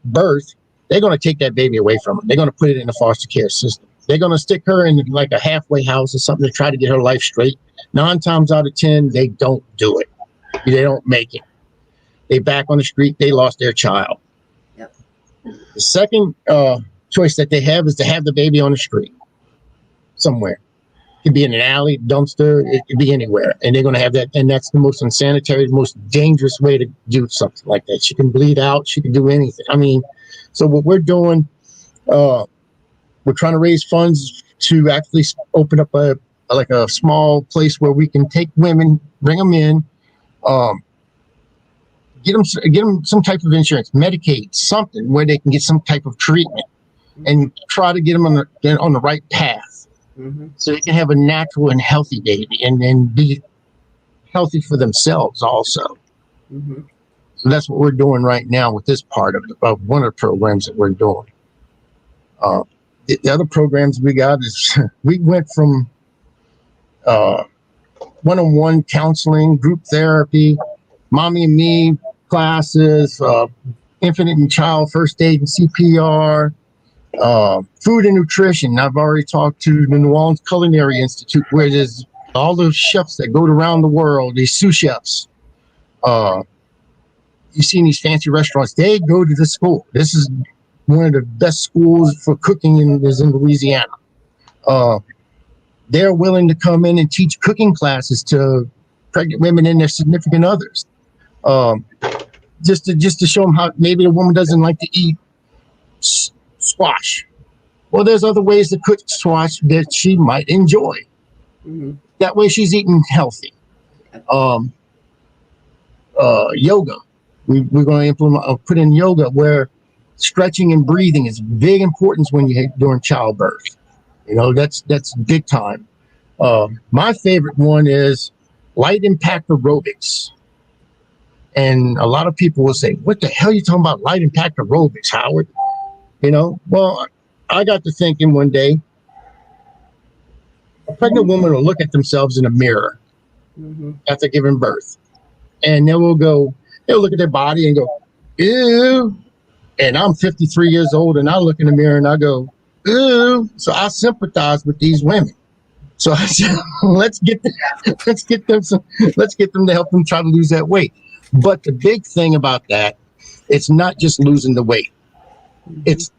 birth, they're going to take that baby away from her. They're going to put it in the foster care system. They're going to stick her in like a halfway house or something to try to get her life straight. 9 times out of 10, they don't do it. They don't make it. They back on the street. They lost their child. Yep. The second choice that they have is to have the baby on the street somewhere. It could be in an alley, dumpster. It could be anywhere. And they're going to have that. And that's the most unsanitary, the most dangerous way to do something like that. She can bleed out. She can do anything. I mean, so what we're doing, we're trying to raise funds to actually open up a small place where we can take women, bring them in, get them some type of insurance, Medicaid, something where they can get some type of treatment, and try to get them on the right path, so they can have a natural and healthy baby, and be healthy for themselves also. So that's what we're doing right now with this part of one of the programs that we're doing. The other programs we got is we went from one-on-one counseling, group therapy, mommy and me classes, infant and child first aid and CPR, food and nutrition. I've already talked to the New Orleans Culinary Institute, where there's all those chefs that go around the world, these sous chefs. You see in these fancy restaurants, they go to the school. This is one of the best schools for cooking is in Louisiana. They're willing to come in and teach cooking classes to pregnant women and their significant others. Just to show them how maybe a woman doesn't like to eat squash. Well, there's other ways to cook squash that she might enjoy. That way she's eating healthy. Yoga. We're going to put in yoga where stretching and breathing is big importance when you're during childbirth. That's big time. My favorite one is light impact aerobics. And a lot of people will say, what the hell are you talking about light impact aerobics, Howard? Well, I got to thinking one day, a pregnant woman will look at themselves in a mirror after giving birth. And they'll look at their body and go, ew. And I'm 53 years old, and I look in the mirror and I go, ew. So I sympathize with these women. So I said, let's get them to help them try to lose that weight. But the big thing about that, it's not just losing the weight. It's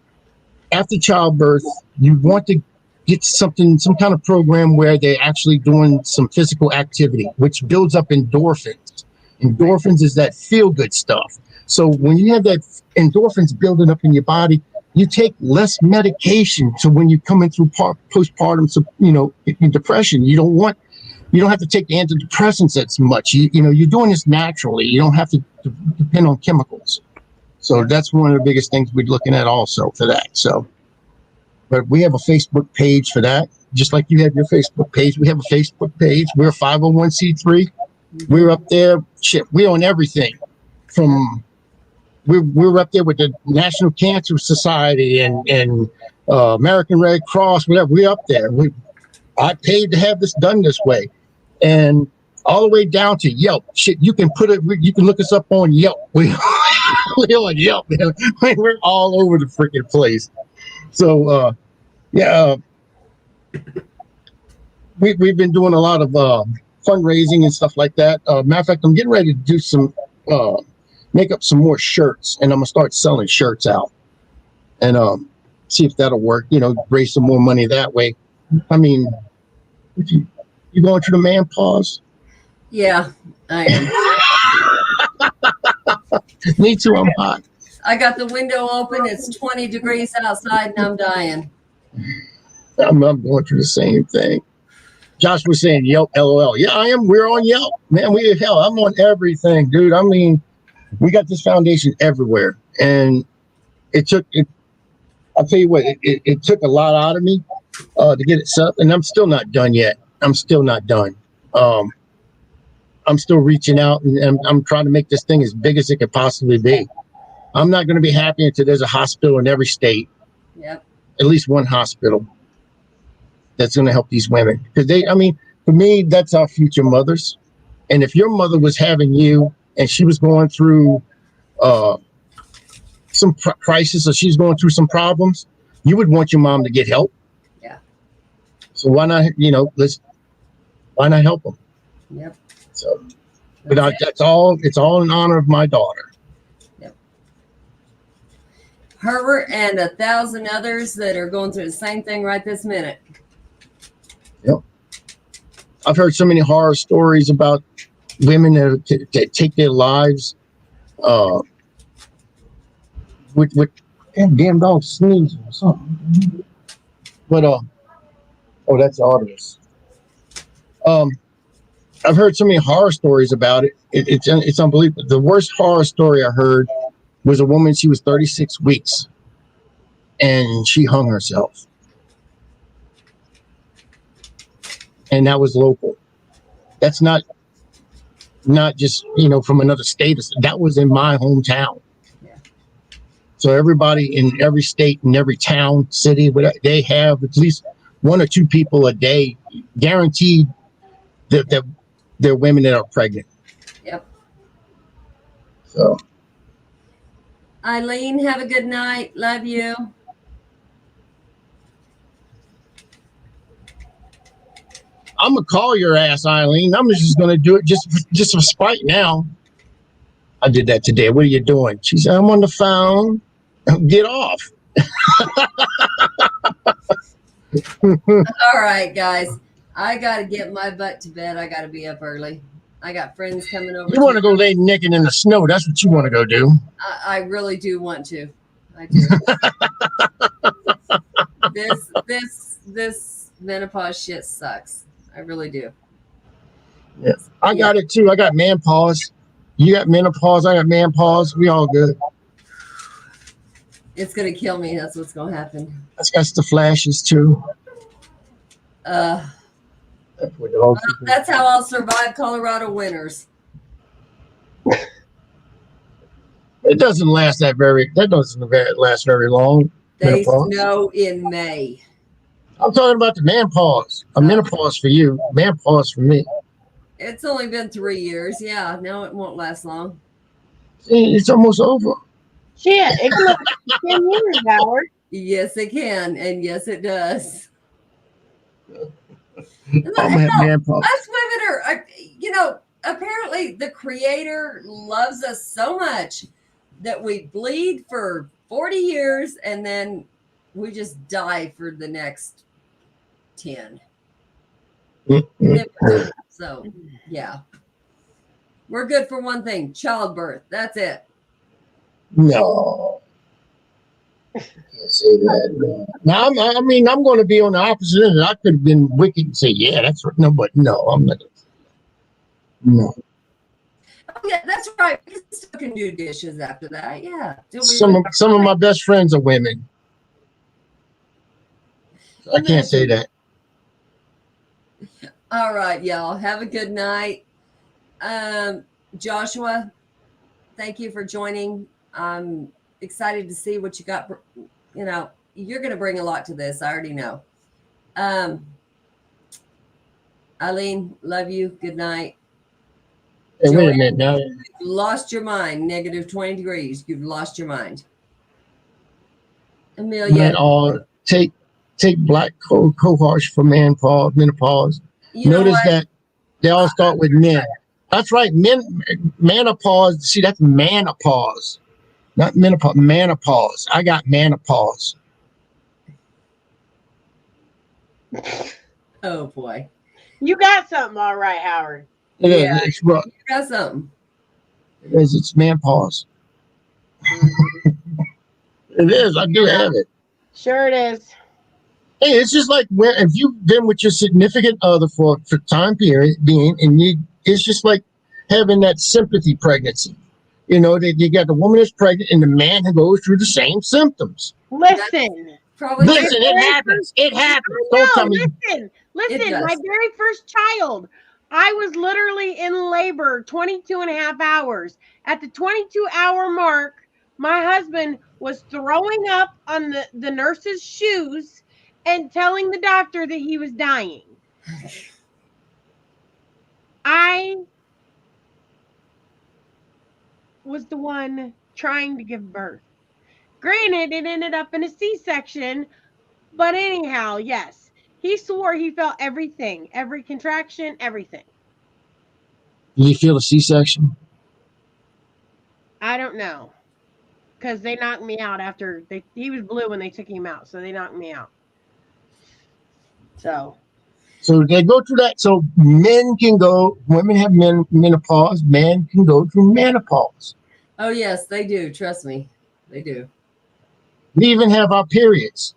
after childbirth, you want to get some kind of program where they're actually doing some physical activity, which builds up endorphins. Endorphins is that feel good stuff. So when you have that endorphins building up in your body, you take less medication. So when you're coming through postpartum, depression, you don't have to take the antidepressants as much. You're doing this naturally. You don't have to depend on chemicals. So that's one of the biggest things we're looking at also for that. So, but we have a Facebook page for that. Just like you have your Facebook page, we have a Facebook page. We're a 501c3. We're up there. Shit, we're on everything. We're up there with the National Cancer Society and American Red Cross, whatever. We're up there. I paid to have this done this way, and all the way down to Yelp. Shit, you can look us up on Yelp. We're on Yelp, man. We're all over the freaking place. So, we've been doing a lot of fundraising and stuff like that. Matter of fact, I'm getting ready to do some make up some more shirts, and I'm gonna start selling shirts out and see if that'll work. Raise some more money that way. I mean, you going through the man pause? Yeah, I am. Me too. I'm hot. I got the window open. It's 20 degrees outside, and I'm dying. I'm going through the same thing. Josh was saying Yelp, LOL. Yeah, I am. We're on Yelp, man. I'm on everything, dude. I mean, we got this foundation everywhere, and I'll tell you what, it took a lot out of me to get it set up, and I'm still not done yet. I'm still not done. I'm still reaching out, and I'm trying to make this thing as big as it could possibly be. I'm not going to be happy until there's a hospital in every state. Yep. At least one hospital that's going to help these women. Because for me, that's our future mothers. And if your mother was having you and she was going through some crisis, or she's going through some problems, you would want your mom to get help. Yeah. So why not, why not help them? Yep. So, but it's all in honor of my daughter. Yep. Herbert and 1,000 others that are going through the same thing right this minute. Yep. I've heard so many horror stories about women that take their lives with damn dog sneezing or something. But that's Artemis. I've heard so many horror stories about it. It's unbelievable. The worst horror story I heard was a woman. She was 36 weeks, and she hung herself. And that was local. That's not just from another state. That was in my hometown. Yeah. So everybody in every state, in every town, city, they have at least one or two people a day guaranteed that they're women that are pregnant. Yep. So, Eileen, have a good night. Love you. I'm gonna call your ass, Eileen. I'm just gonna do it just for spite now. I did that today. What are you doing? She said, I'm on the phone. Get off. All right, guys. I got to get my butt to bed. I got to be up early. I got friends coming over. You want to go lay naked in the snow. That's what you want to go do. I really do want to. I do. This menopause shit sucks. I really do. Yeah. I got it too. I got man pause. You got menopause. I got man pause. We all good. It's going to kill me. That's what's going to happen. That's the flashes too. That's how I'll survive Colorado winters. It doesn't last last very long. They menopause. snow in May. I'm talking about the man pause. A menopause for you, man pause for me. It's only been 3 years. Yeah, no, it won't last long. It's almost over. Shit, it can last 10 years, Howard. Yes, it can, and yes, it does. I'm gonna have man pause. Us women are, apparently the Creator loves us so much that we bleed for 40 years and then we just die for the next 10. So, yeah. We're good for one thing, childbirth. That's it. No. Can't say that. Now, I'm going to be on the opposite end. I could have been wicked and say, yeah, that's right. No, but no, I'm not. No. Oh, yeah, that's right. We still can do dishes after that. Yeah. Some of my best friends are women. I can't say that. All right, y'all. Have a good night. Joshua, thank you for joining. I'm excited to see what you got. You know, you're going to bring a lot to this. I already know. Eileen, love you. Good night. Hey, wait a minute now. You've lost your mind. Negative 20 degrees. You've lost your mind. Amelia. Take black cohorts for menopause. Notice that they all start with men. That's right. Menopause. See, that's menopause. Not menopause. Menopause. I got menopause. Oh, boy. You got something all right, Howard. Yeah, It's you got something. It's menopause. It is. I do have it. Sure it is. Hey, it's just like if you've been with your significant other for time period it's just like having that sympathy pregnancy. You know, you got the woman that's pregnant and the man who goes through the same symptoms. Listen. Listen, it happens. It happens. Don't tell me. Listen, my very first child, I was literally in labor 22 and a half hours. At the 22-hour mark, my husband was throwing up on the nurse's shoes and telling the doctor that he was dying. I was the one trying to give birth. Granted, it ended up in a C-section, but anyhow, yes. He swore he felt everything, every contraction, everything. Did you feel a C-section? I don't know. Because they knocked me out after he was blue when they took him out, so they knocked me out. So they go through that. So women have menopause, men can go through menopause. Oh, yes, they do. Trust me. They do. We even have our periods.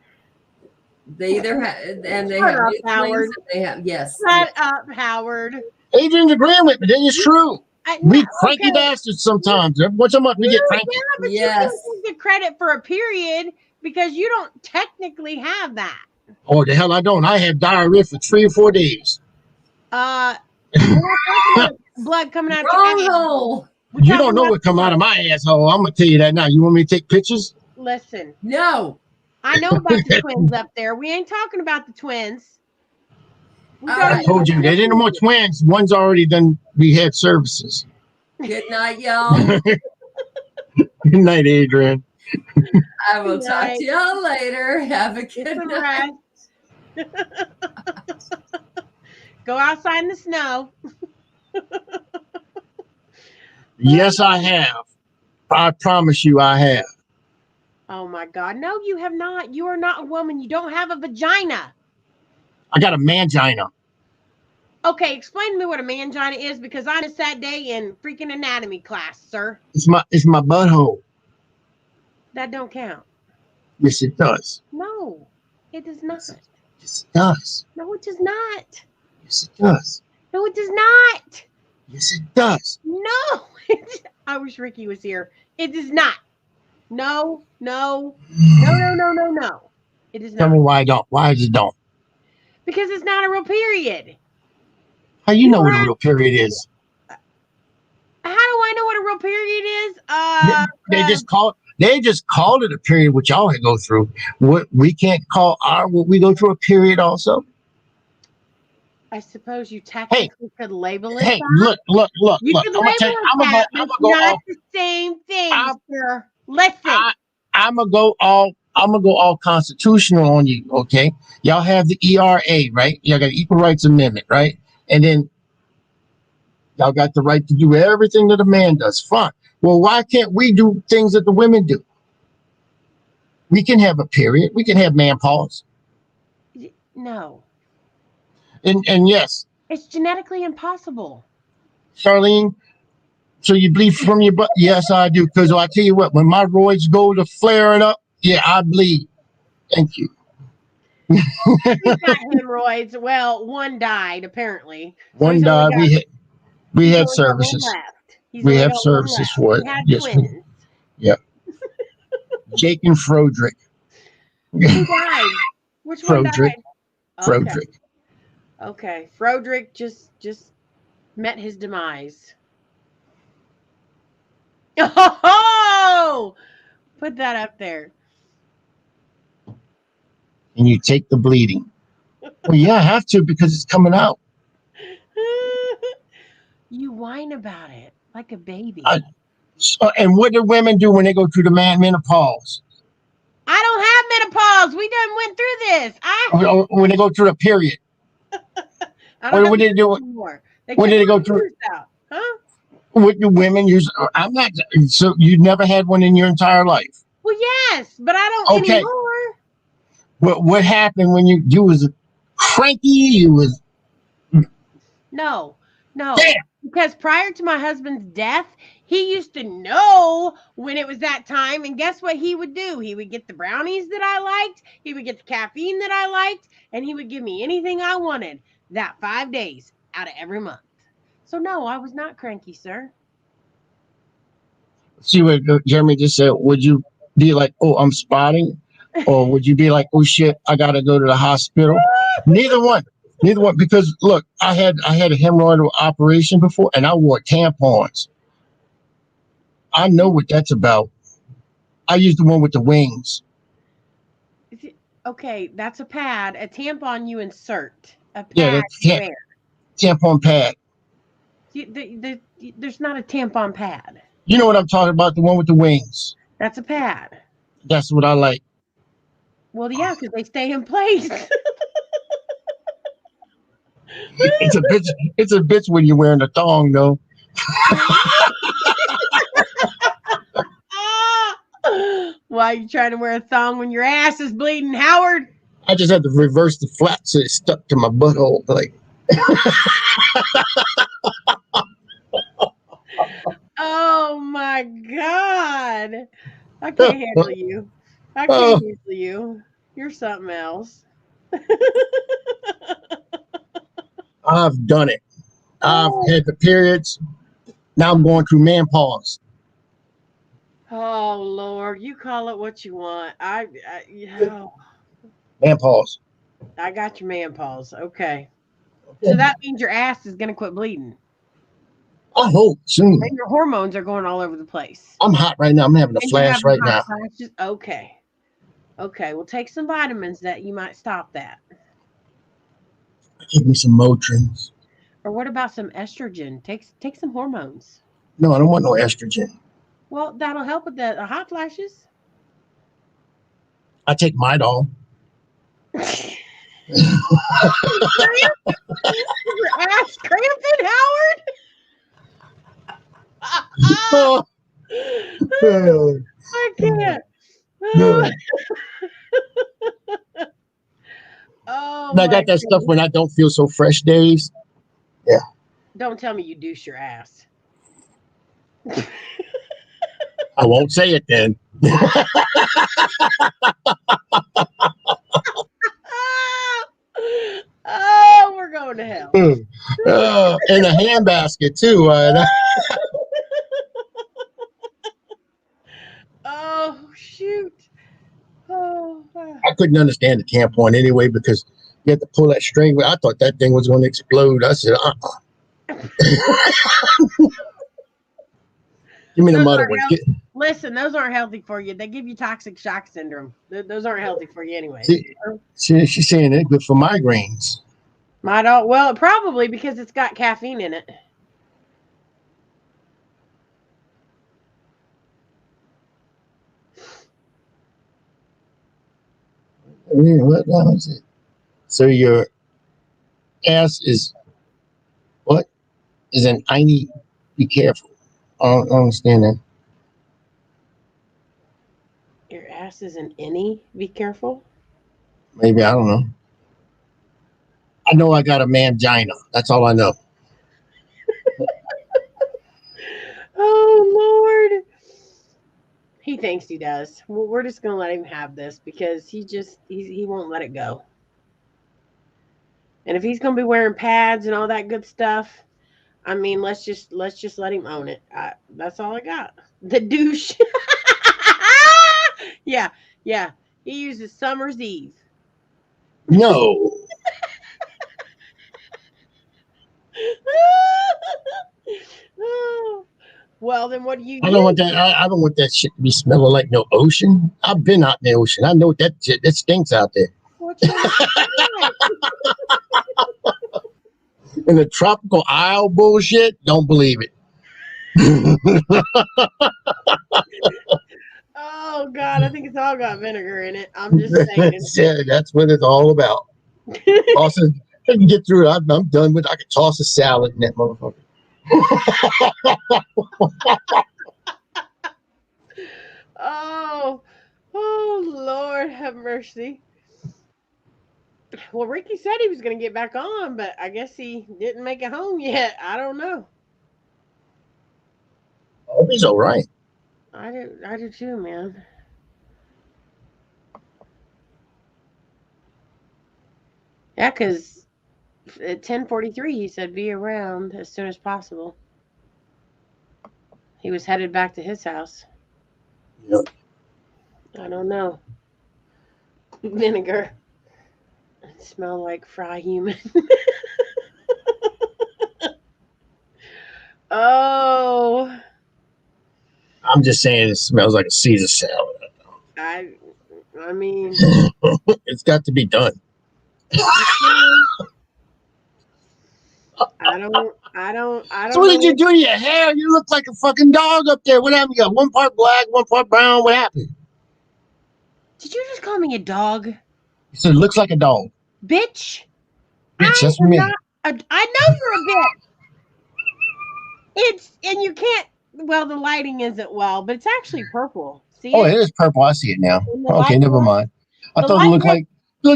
They either have, and they Shut have up, Howard. they have, yes. Shut up, Howard. Adrian's agreeing with me. Then it's true. We cranky bastards sometimes. Once a month we get cranky. Yeah, but you don't get credit for a period because you don't technically have that. Oh, the hell I don't. I have diarrhea for 3 or 4 days. We're not talking about blood coming out your asshole. You don't know what come out of my asshole. I'm going to tell you that now. You want me to take pictures? Listen. No. I know about the twins up there. We ain't talking about the twins. I told you, there ain't no more twins. One's already done. We had services. Good night, y'all. Good night, Adrian. I will talk to y'all later. Have a good night. Go outside in the snow. Yes, I have. I promise you I have. Oh, my God. No, you have not. You are not a woman. You don't have a vagina. I got a mangina. Okay, explain to me what a mangina is because I missed that day in freaking anatomy class, sir. It's my butthole. That don't count. Yes, it does. No, it does not. Yes, it does. No, it does not. Yes, it does. No, it does not. Yes, it does. No. I wish Ricky was here. It does not. No. It is not. Tell me why I don't. Why it don't? Because it's not a real period. How you know what a real period is? How do I know what a real period is? They just called it a period, which y'all go through. What we can't call what we go through a period also. I suppose you technically could label it. Hey, look. You could label it that. It's not the same thing, sir. Listen. I'm gonna go all constitutional on you, okay? Y'all have the ERA, right? Y'all got the Equal Rights Amendment, right? And then y'all got the right to do everything that a man does. Fine. Well, why can't we do things that the women do? We can have a period. We can have menopause. No. And yes. It's genetically impossible. Charlene, so you bleed from your butt? Yes, I do. Because I tell you what, when my roids go to flaring up, Yeah, I bleed. Thank you. He's got hemorrhoids. Well, one died apparently. So One he's only died. got We he's had only got one services. left. He's We only have got one services left. for it. He had Yes, twins. yeah. Jake and Froderick. Who died? Which one died? Froderick. Okay. Froderick. Okay. Froderick just met his demise. Oh, put that up there. And you take the bleeding. Well, yeah, I have to because it's coming out. You whine about it like a baby. And what do women do when they go through the menopause? I don't have menopause. We done went through this. When they go through the period. I don't What did they do? anymore. When did they go through? Out. Huh? What do women use? I'm not. So you never had one in your entire life? Well, yes, but I don't anymore. What happened when you was cranky? You was no. Damn. Because prior to my husband's death, he used to know when it was that time. And guess what he would do? He would get the brownies that I liked. He would get the caffeine that I liked. And he would give me anything I wanted that 5 days out of every month. So, no, I was not cranky, sir. See what Jeremy just said. Would you be like, oh, I'm spotting? Or would you be like, oh, shit, I got to go to the hospital? Neither one. Because, look, I had a hemorrhoidal operation before, and I wore tampons. I know what that's about. I used the one with the wings. Okay, that's a pad. A tampon you insert. A pad that's you tampon pad. There's not a tampon pad. You know what I'm talking about? The one with the wings. That's a pad. That's what I like. Well, yeah, because they stay in place. It's a bitch when you're wearing a thong, though. Why are you trying to wear a thong when your ass is bleeding, Howard? I just had to reverse the flap so it stuck to my butthole. Like, oh my God. I can't handle you. I can't handle you. You're something else. I've done it. I've had the periods. Now I'm going through menopause. Oh Lord, you call it what you want. Menopause. I got your menopause. Okay. So that means your ass is gonna quit bleeding. I hope soon. And your hormones are going all over the place. I'm hot right now. I'm having a flash right now. Flashes? Okay. Well, take some vitamins that you might stop that. Give me some Motrins. Or what about some estrogen? Take some hormones. No, I don't want no estrogen. Well, that'll help with the hot flashes. I take Midol. Your ass cramping, Howard? I can't. No. Oh, and I got that stuff when I don't feel so fresh days. Yeah. Don't tell me you douche your ass. I won't say it then. Oh, we're going to hell. In a handbasket too. Oh shoot! Oh. I couldn't understand the tampon anyway because you had to pull that string. I thought that thing was going to explode. I said, Give me the mother one. Listen, those aren't healthy for you. They give you toxic shock syndrome. Those aren't healthy for you anyway. She's saying it's good for migraines. Well, probably because it's got caffeine in it. What now is it? So your ass is what? Is an innie. Be careful. I don't understand that. Your ass is an innie. Be careful. Maybe, I don't know. I know I got a mangina. That's all I know. Oh Lord. He thinks he does. Well, we're just gonna let him have this because he won't let it go. And if he's gonna be wearing pads and all that good stuff, I mean, let's just let him own it. That's all I got. The douche. Yeah, yeah. He uses Summer's Eve. No. Well, then what do you I don't want use? that. I don't want that shit to be smelling like no ocean. I've been out in the ocean. I know that shit. That stinks out there. What you use? And the tropical isle bullshit. Don't believe it. Oh God, I think it's all got vinegar in it. I'm just saying. Yeah, that's what it's all about. Toss it. I can get through it. I'm done with it. I can toss a salad in that motherfucker. Oh, Lord, have mercy. Well, Ricky said he was going to get back on, but I guess he didn't make it home yet. I don't know. I hope he's all right. I do too, man. Yeah, because at 10:43 he said be around as soon as possible. He was headed back to his house. Yep. I don't know. Vinegar. It smelled like fry human. Oh, I'm just saying it smells like a Caesar salad. I mean, It's got to be done. I don't So what did you know. do to your hair? You look like a fucking dog up there. What happened? You got one part black, one part brown. What happened? Did you just call me a dog? You said it looks like a dog. Bitch. Bitch, that's I am me. not I know you're a bitch. And you can't, well, the lighting isn't well, but it's actually purple. See Oh, it? it is purple. I see it now. In the Okay, light never red? mind. I The thought it light looked red.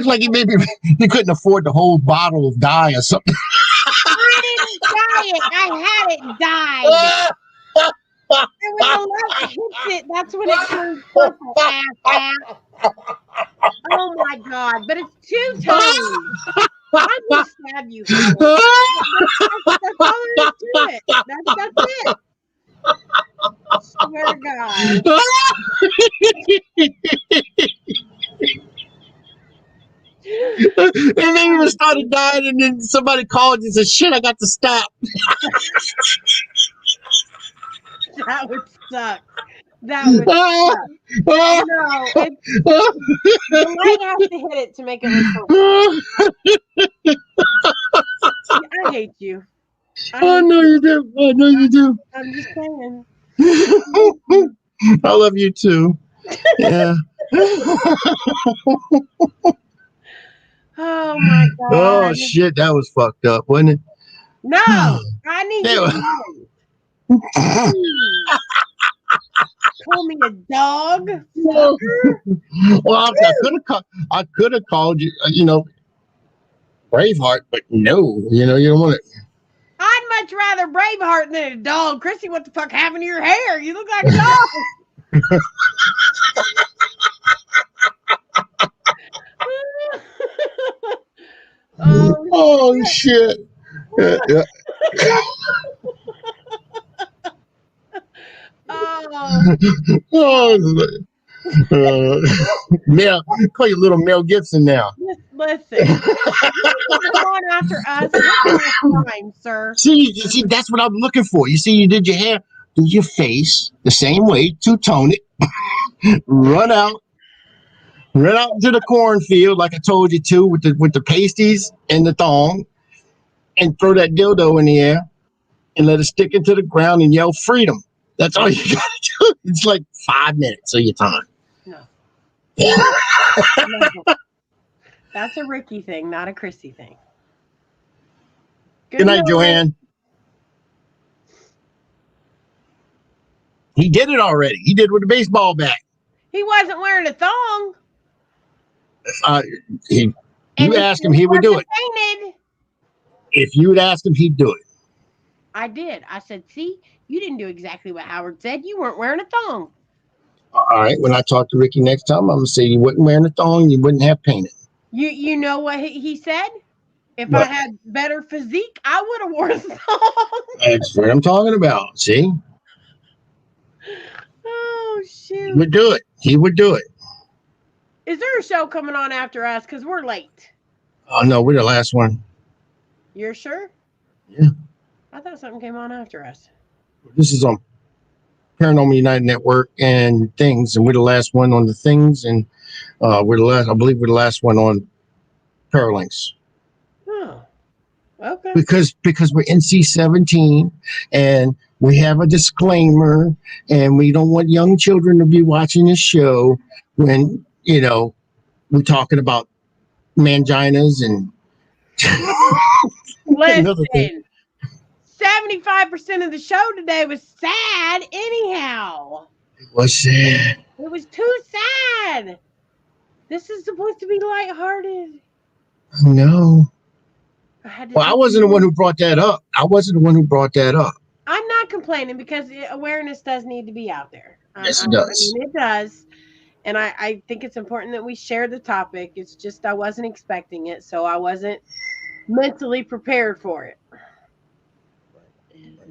like he maybe he couldn't afford the whole bottle of dye or something. I didn't dye it. I had it dyed. And when the light hits it, that's when it turns purple, ass. Oh my God. But it's two-toned. I'm gonna stab you, Howard. That's all there is to it. That's it. Swear to God. And then even started dying, and then somebody called and said, "Shit, I got to stop." That would suck. That would suck. No, the light has to hit it to make it look purple. I hate you. I know you do. I know you do. I'm just saying. I love you too. Yeah. Oh my God. Oh shit, that was fucked up, wasn't it? No, I need you to know. Call me a dog. Well, I could have called you, Braveheart, but no, you don't want it. I'd much rather Braveheart than a dog. Chrissy, what the fuck happened to your hair? You look like a dog. Oh shit. Yeah. Mel, call you little Mel Gibson now. Listen, you come on after us. What's time, sir? See, that's what I'm looking for. You see, you did your hair, do your face the same way, two-tone it, run out into the cornfield like I told you to, with the pasties and the thong, and throw that dildo in the air and let it stick into the ground and yell freedom. That's all you gotta do. It's like 5 minutes of your time. No. That's a Ricky thing, not a Chrissy thing. Good night, Joanne. He did it already. He did it with a baseball bat. He wasn't wearing a thong. You ask him, he would do it. Painted. If you would ask him, he'd do it. I did. I said, see, you didn't do exactly what Howard said. You weren't wearing a thong. All right. When I talk to Ricky next time, I'm gonna say you wouldn't wear a thong, you wouldn't have painted. You know what he said? If What? I had better physique, I would have worn a thong. That's what I'm talking about. See, Oh he shoot! would do it. He would do it. Is there a show coming on after us? Because we're late. Oh no, we're the last one. You're sure? Yeah. I thought something came on after us. This is on Paranormal United Network and things, and we're the last one on the things, and we're the last. I believe we're the last one on Paralinks. Oh, okay. Because we're NC-17 and we have a disclaimer, and we don't want young children to be watching this show when we're talking about manginas and another thing. Listen, 75% of the show today was sad. Anyhow, What's that? it was too sad. This is supposed to be lighthearted. No. Well, I wasn't the one who brought that up. I'm not complaining because awareness does need to be out there. Yes, it does. It does. And I think it's important that we share the topic. It's just I wasn't expecting it, so I wasn't mentally prepared for it.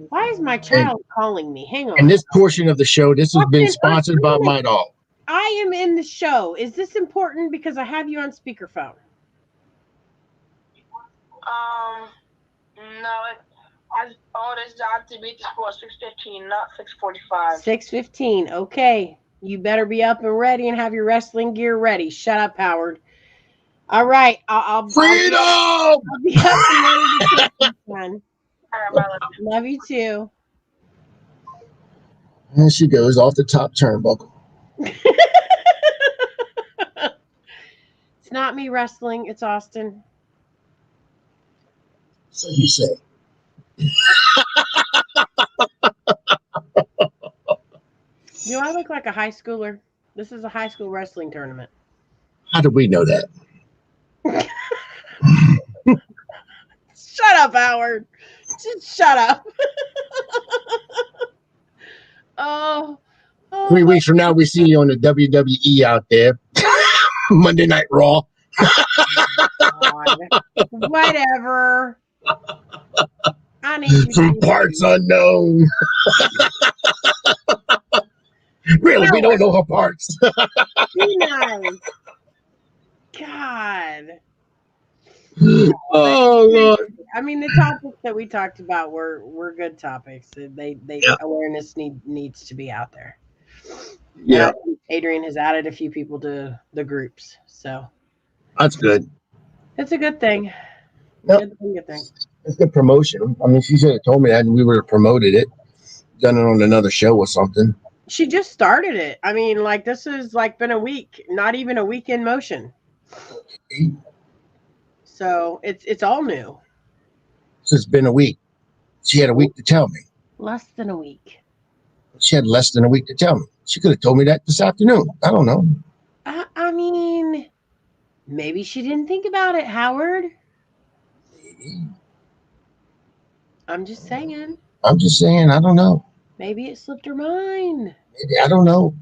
Why is my child calling me? Hang on. And this portion of the show, this has been sponsored by My Doll. I am in the show. Is this important because I have you on speakerphone? No. This job to be for 6:15, not 6:45. 6:15. Okay. You better be up and ready and have your wrestling gear ready. Shut up, Howard. All right. I'll Freedom! I'll be up and ready to take this one. Love you too. And she goes off the top turnbuckle. It's not me wrestling. It's Austin. So you say. Do I look like a high schooler? This is a high school wrestling tournament. How do we know that? Shut up, Howard. Just shut up. Oh. 3 weeks from now, we see you on the WWE out there. Monday Night Raw. Whatever. I need some parts unknown. Really, we don't know her parts. Be nice. God. Oh Lord. I mean, the topics that we talked about were good topics. Awareness needs to be out there. Yeah. Adrian has added a few people to the groups, so that's good. It's a good thing. Yep. Good thing. It's good promotion. I mean, she should have told me that, and we would have promoted it, done it on another show or something. She just started it. I mean, like this has been a week, not even a week in motion. So it's all new. So it's been a week. She had a week to tell me. Less than a week. She had less than a week to tell me. She could have told me that this afternoon. I don't know. I mean, maybe she didn't think about it, Howard. Maybe. I'm just saying. I don't know. Maybe it slipped her mind. Maybe I don't know.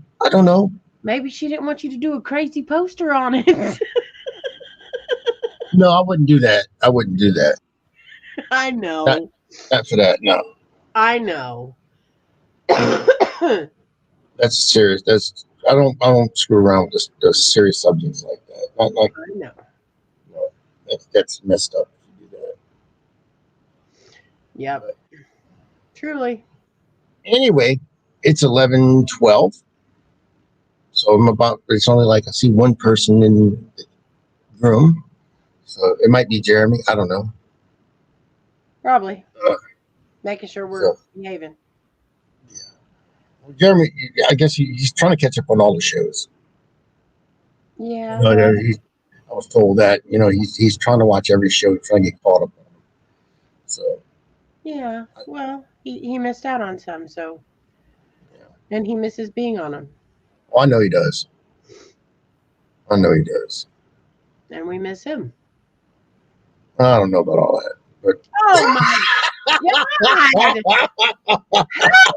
Maybe she didn't want you to do a crazy poster on it. No, I wouldn't do that. I know. Not for that. No. I know. That's serious. I don't screw around with those serious subjects like that. Not like I know. No, that's messed up if you do that. Yep. Truly. Anyway, it's 11:12. So it's only like I see one person in the room. So it might be Jeremy. I don't know. Probably. Making sure we're behaving. Yeah. Well, Jeremy, I guess he's trying to catch up on all the shows. Yeah. I was told that, he's trying to watch every show, trying to get caught up on them. So. Yeah. Well, he missed out on some, so. Yeah. And he misses being on them. Oh, I know he does. And we miss him. I don't know about all that, but. Oh my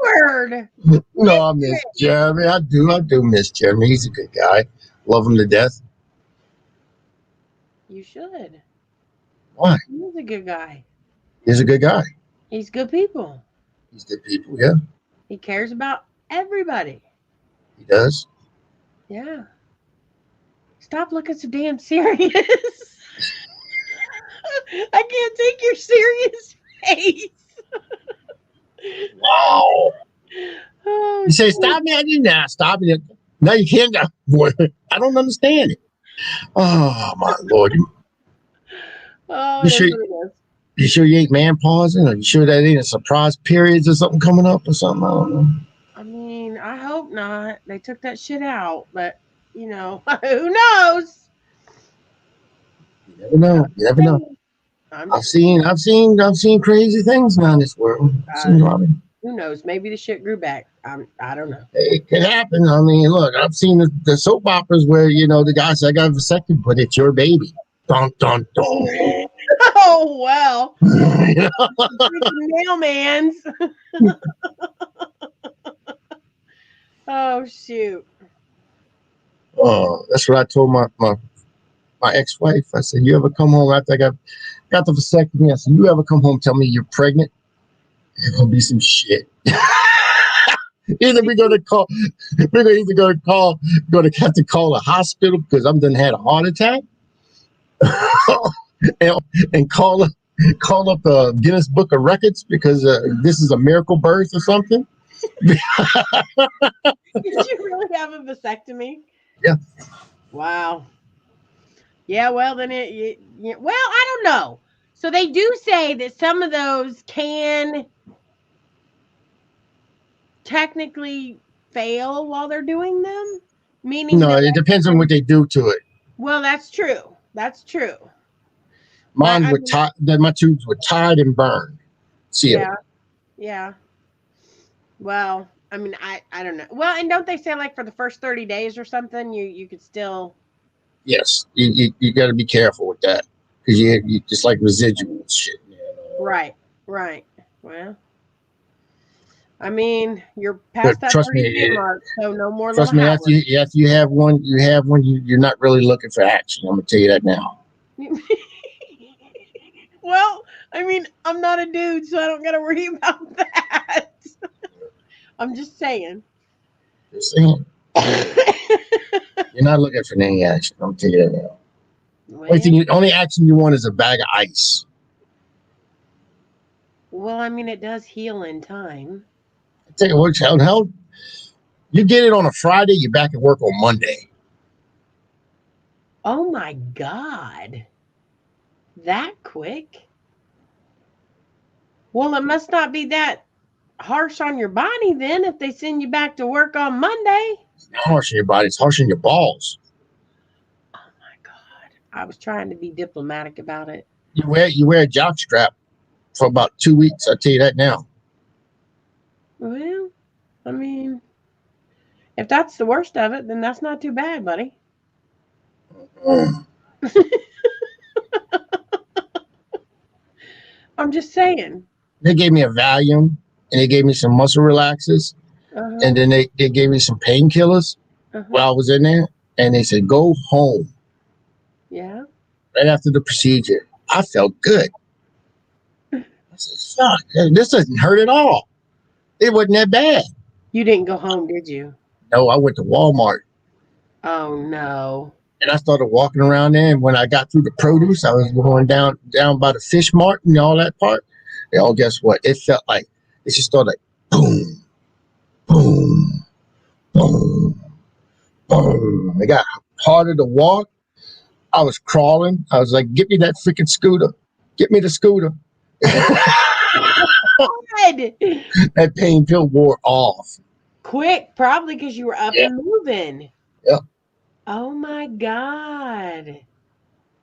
Howard. No, I miss Jeremy. I do miss Jeremy. He's a good guy. Love him to death. You should. Why? He's a good guy. He's a good guy. He's good people. He's good people. Yeah, He cares about everybody. he does. Yeah. Stop looking so damn serious. I can't take your serious face. Wow. Oh, You say, shit. stop me. I did not stop it. No, you can't. I don't understand it. Oh, my Lord. Oh, You it sure- is what it is. You sure you ain't man pausing? Are you sure that ain't a surprise periods or something coming up or something? I don't know. I mean, I hope not. They took that shit out, but you know, who knows? You never know. You never know. I've seen crazy things around this world. Who knows? Maybe the shit grew back. I don't know. It could happen. I mean, look, I've seen the soap operas where, the guy said, I got a vasectomy, but it's your baby. Dun, dun, dun. Oh well. You know? Mailman's. Oh shoot. Oh, that's what I told my ex-wife. I said, you ever come home after I got the vasectomy? I said, you ever come home and tell me you're pregnant? It's gonna be some shit. Either we're gonna have to call a hospital because I'm done had a heart attack, and call up the Guinness Book of Records because this is a miracle birth or something. Did you really have a vasectomy? Yeah. Wow. Yeah, well then well, I don't know. So they do say that some of those can technically fail while they're doing them, meaning No, that it depends on what they do to it. well, that's true. That's true. Mine But, I were mean- tied. My tubes were tied and burned. See it. Yeah. Well, I mean, I don't know. Well, and don't they say like for the first 30 days or something, you could still. Yes, you got to be careful with that because you just like residual shit. Right. Well, I mean, you're past that trust 30 me, day mark, so no more Trust little me, Howard. after you have one, you're not really looking for action. I'm gonna tell you that now. Well, I mean, I'm not a dude, so I don't got to worry about that. I'm just saying. Just saying, you're not looking for any action. I'm gonna tell you that now. Only action you want is a bag of ice. Well, I mean, it does heal in time. I tell you what, hell, you get it on a Friday, you're back at work on Monday. Oh my God. That quick? Well, it must not be that harsh on your body then if they send you back to work on Monday. It's not harsh on your body, it's harsh on your balls. Oh my God. I was trying to be diplomatic about it. You wear a jock strap for about 2 weeks. I'll tell you that now. Well, I mean, if that's the worst of it, then that's not too bad, buddy. I'm just saying. They gave me a Valium and they gave me some muscle relaxers and then they gave me some painkillers while I was in there, and they said, go home. Yeah. Right after the procedure. I felt good. I said, fuck, this doesn't hurt at all. It wasn't that bad. You didn't go home, did you? No, I went to Walmart Oh no. and I started walking around there, and when I got through the produce, I was going down by the fish mart and all that part. And oh, guess what? It felt like it just started like boom, boom, boom, boom. It got harder to walk. I was crawling. I was like, get me that freaking scooter. Get me the scooter. Good. That pain pill wore off. Quick, probably because you were up Yeah. and moving. Yeah. Oh my God.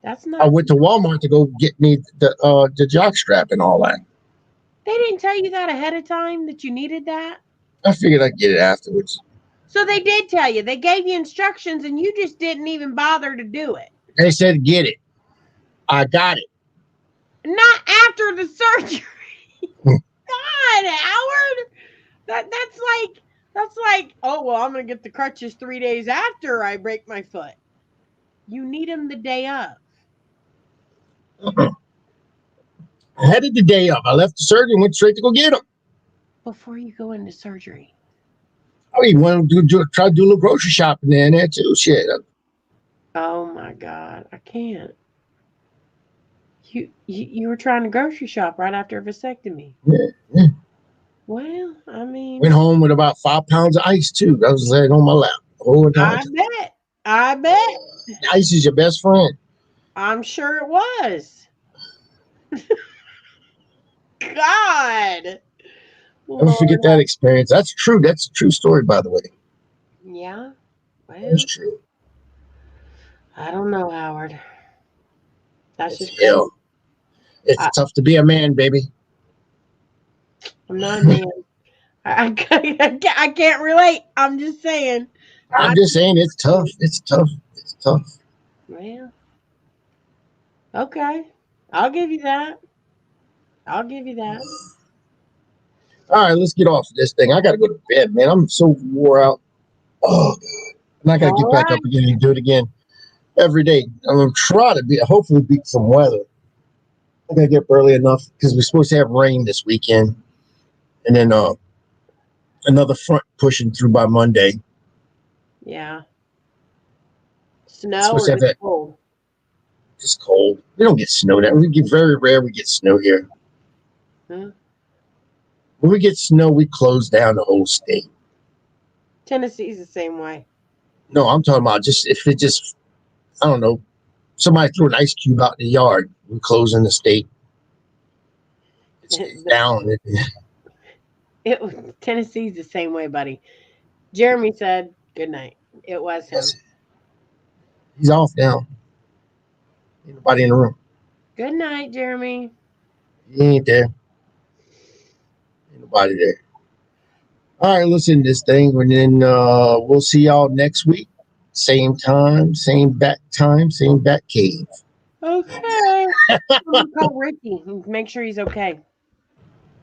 That's not. I went to Walmart to go get me the jock strap and all that. They didn't tell you that ahead of time that you needed that? I figured I'd get it afterwards. So they did tell you. They gave you instructions and you just didn't even bother to do it. They said, get it. I got it. Not after the surgery. God, Howard. That's like, oh well, I'm gonna get the crutches 3 days after I break my foot. You need them the day of. I had it the day of. I left the surgery and went straight to go get them. Before you go into surgery. I even went to try to do a little grocery shopping there too. Shit. Oh my God, I can't. You were trying to grocery shop right after a vasectomy. Yeah. Well, I mean, Went home with about 5 pounds of ice too. That was laying on my lap the whole entire time. I bet. Ice is your best friend. I'm sure it was. God. Never forget that experience. That's true. That's a true story, by the way. Yeah. Well, That's true. I don't know, Howard. That's It's just hell. It's tough to be a man, baby. I'm not a man. I can't relate. I'm just saying. I'm just saying it's tough. It's tough. It's tough. Well, okay. I'll give you that. I'll give you that. All right, let's get off of this thing. I got to go to bed, man. I'm so wore out. Oh, God. And I got to get back up again and do it again every day. I'm going to try to hopefully beat some weather. I got to get up early enough because we're supposed to have rain this weekend. And then another front pushing through by Monday. Yeah. Snow or just cold? Just cold. We don't get snow there. We get very rare. We get snow here. When we get snow, we close down the whole state. Tennessee's the same way. No, I'm talking about I don't know, somebody threw an ice cube out in the yard. We close in the state. It's down. Tennessee's the same way, buddy. Jeremy said good night. It was him. He's off now. Ain't nobody in the room. Good night, Jeremy. He ain't there. Ain't nobody there. All right, listen to this thing, and then we'll see y'all next week. Same time, same bat cave. Okay. I'm gonna call Ricky and make sure he's okay.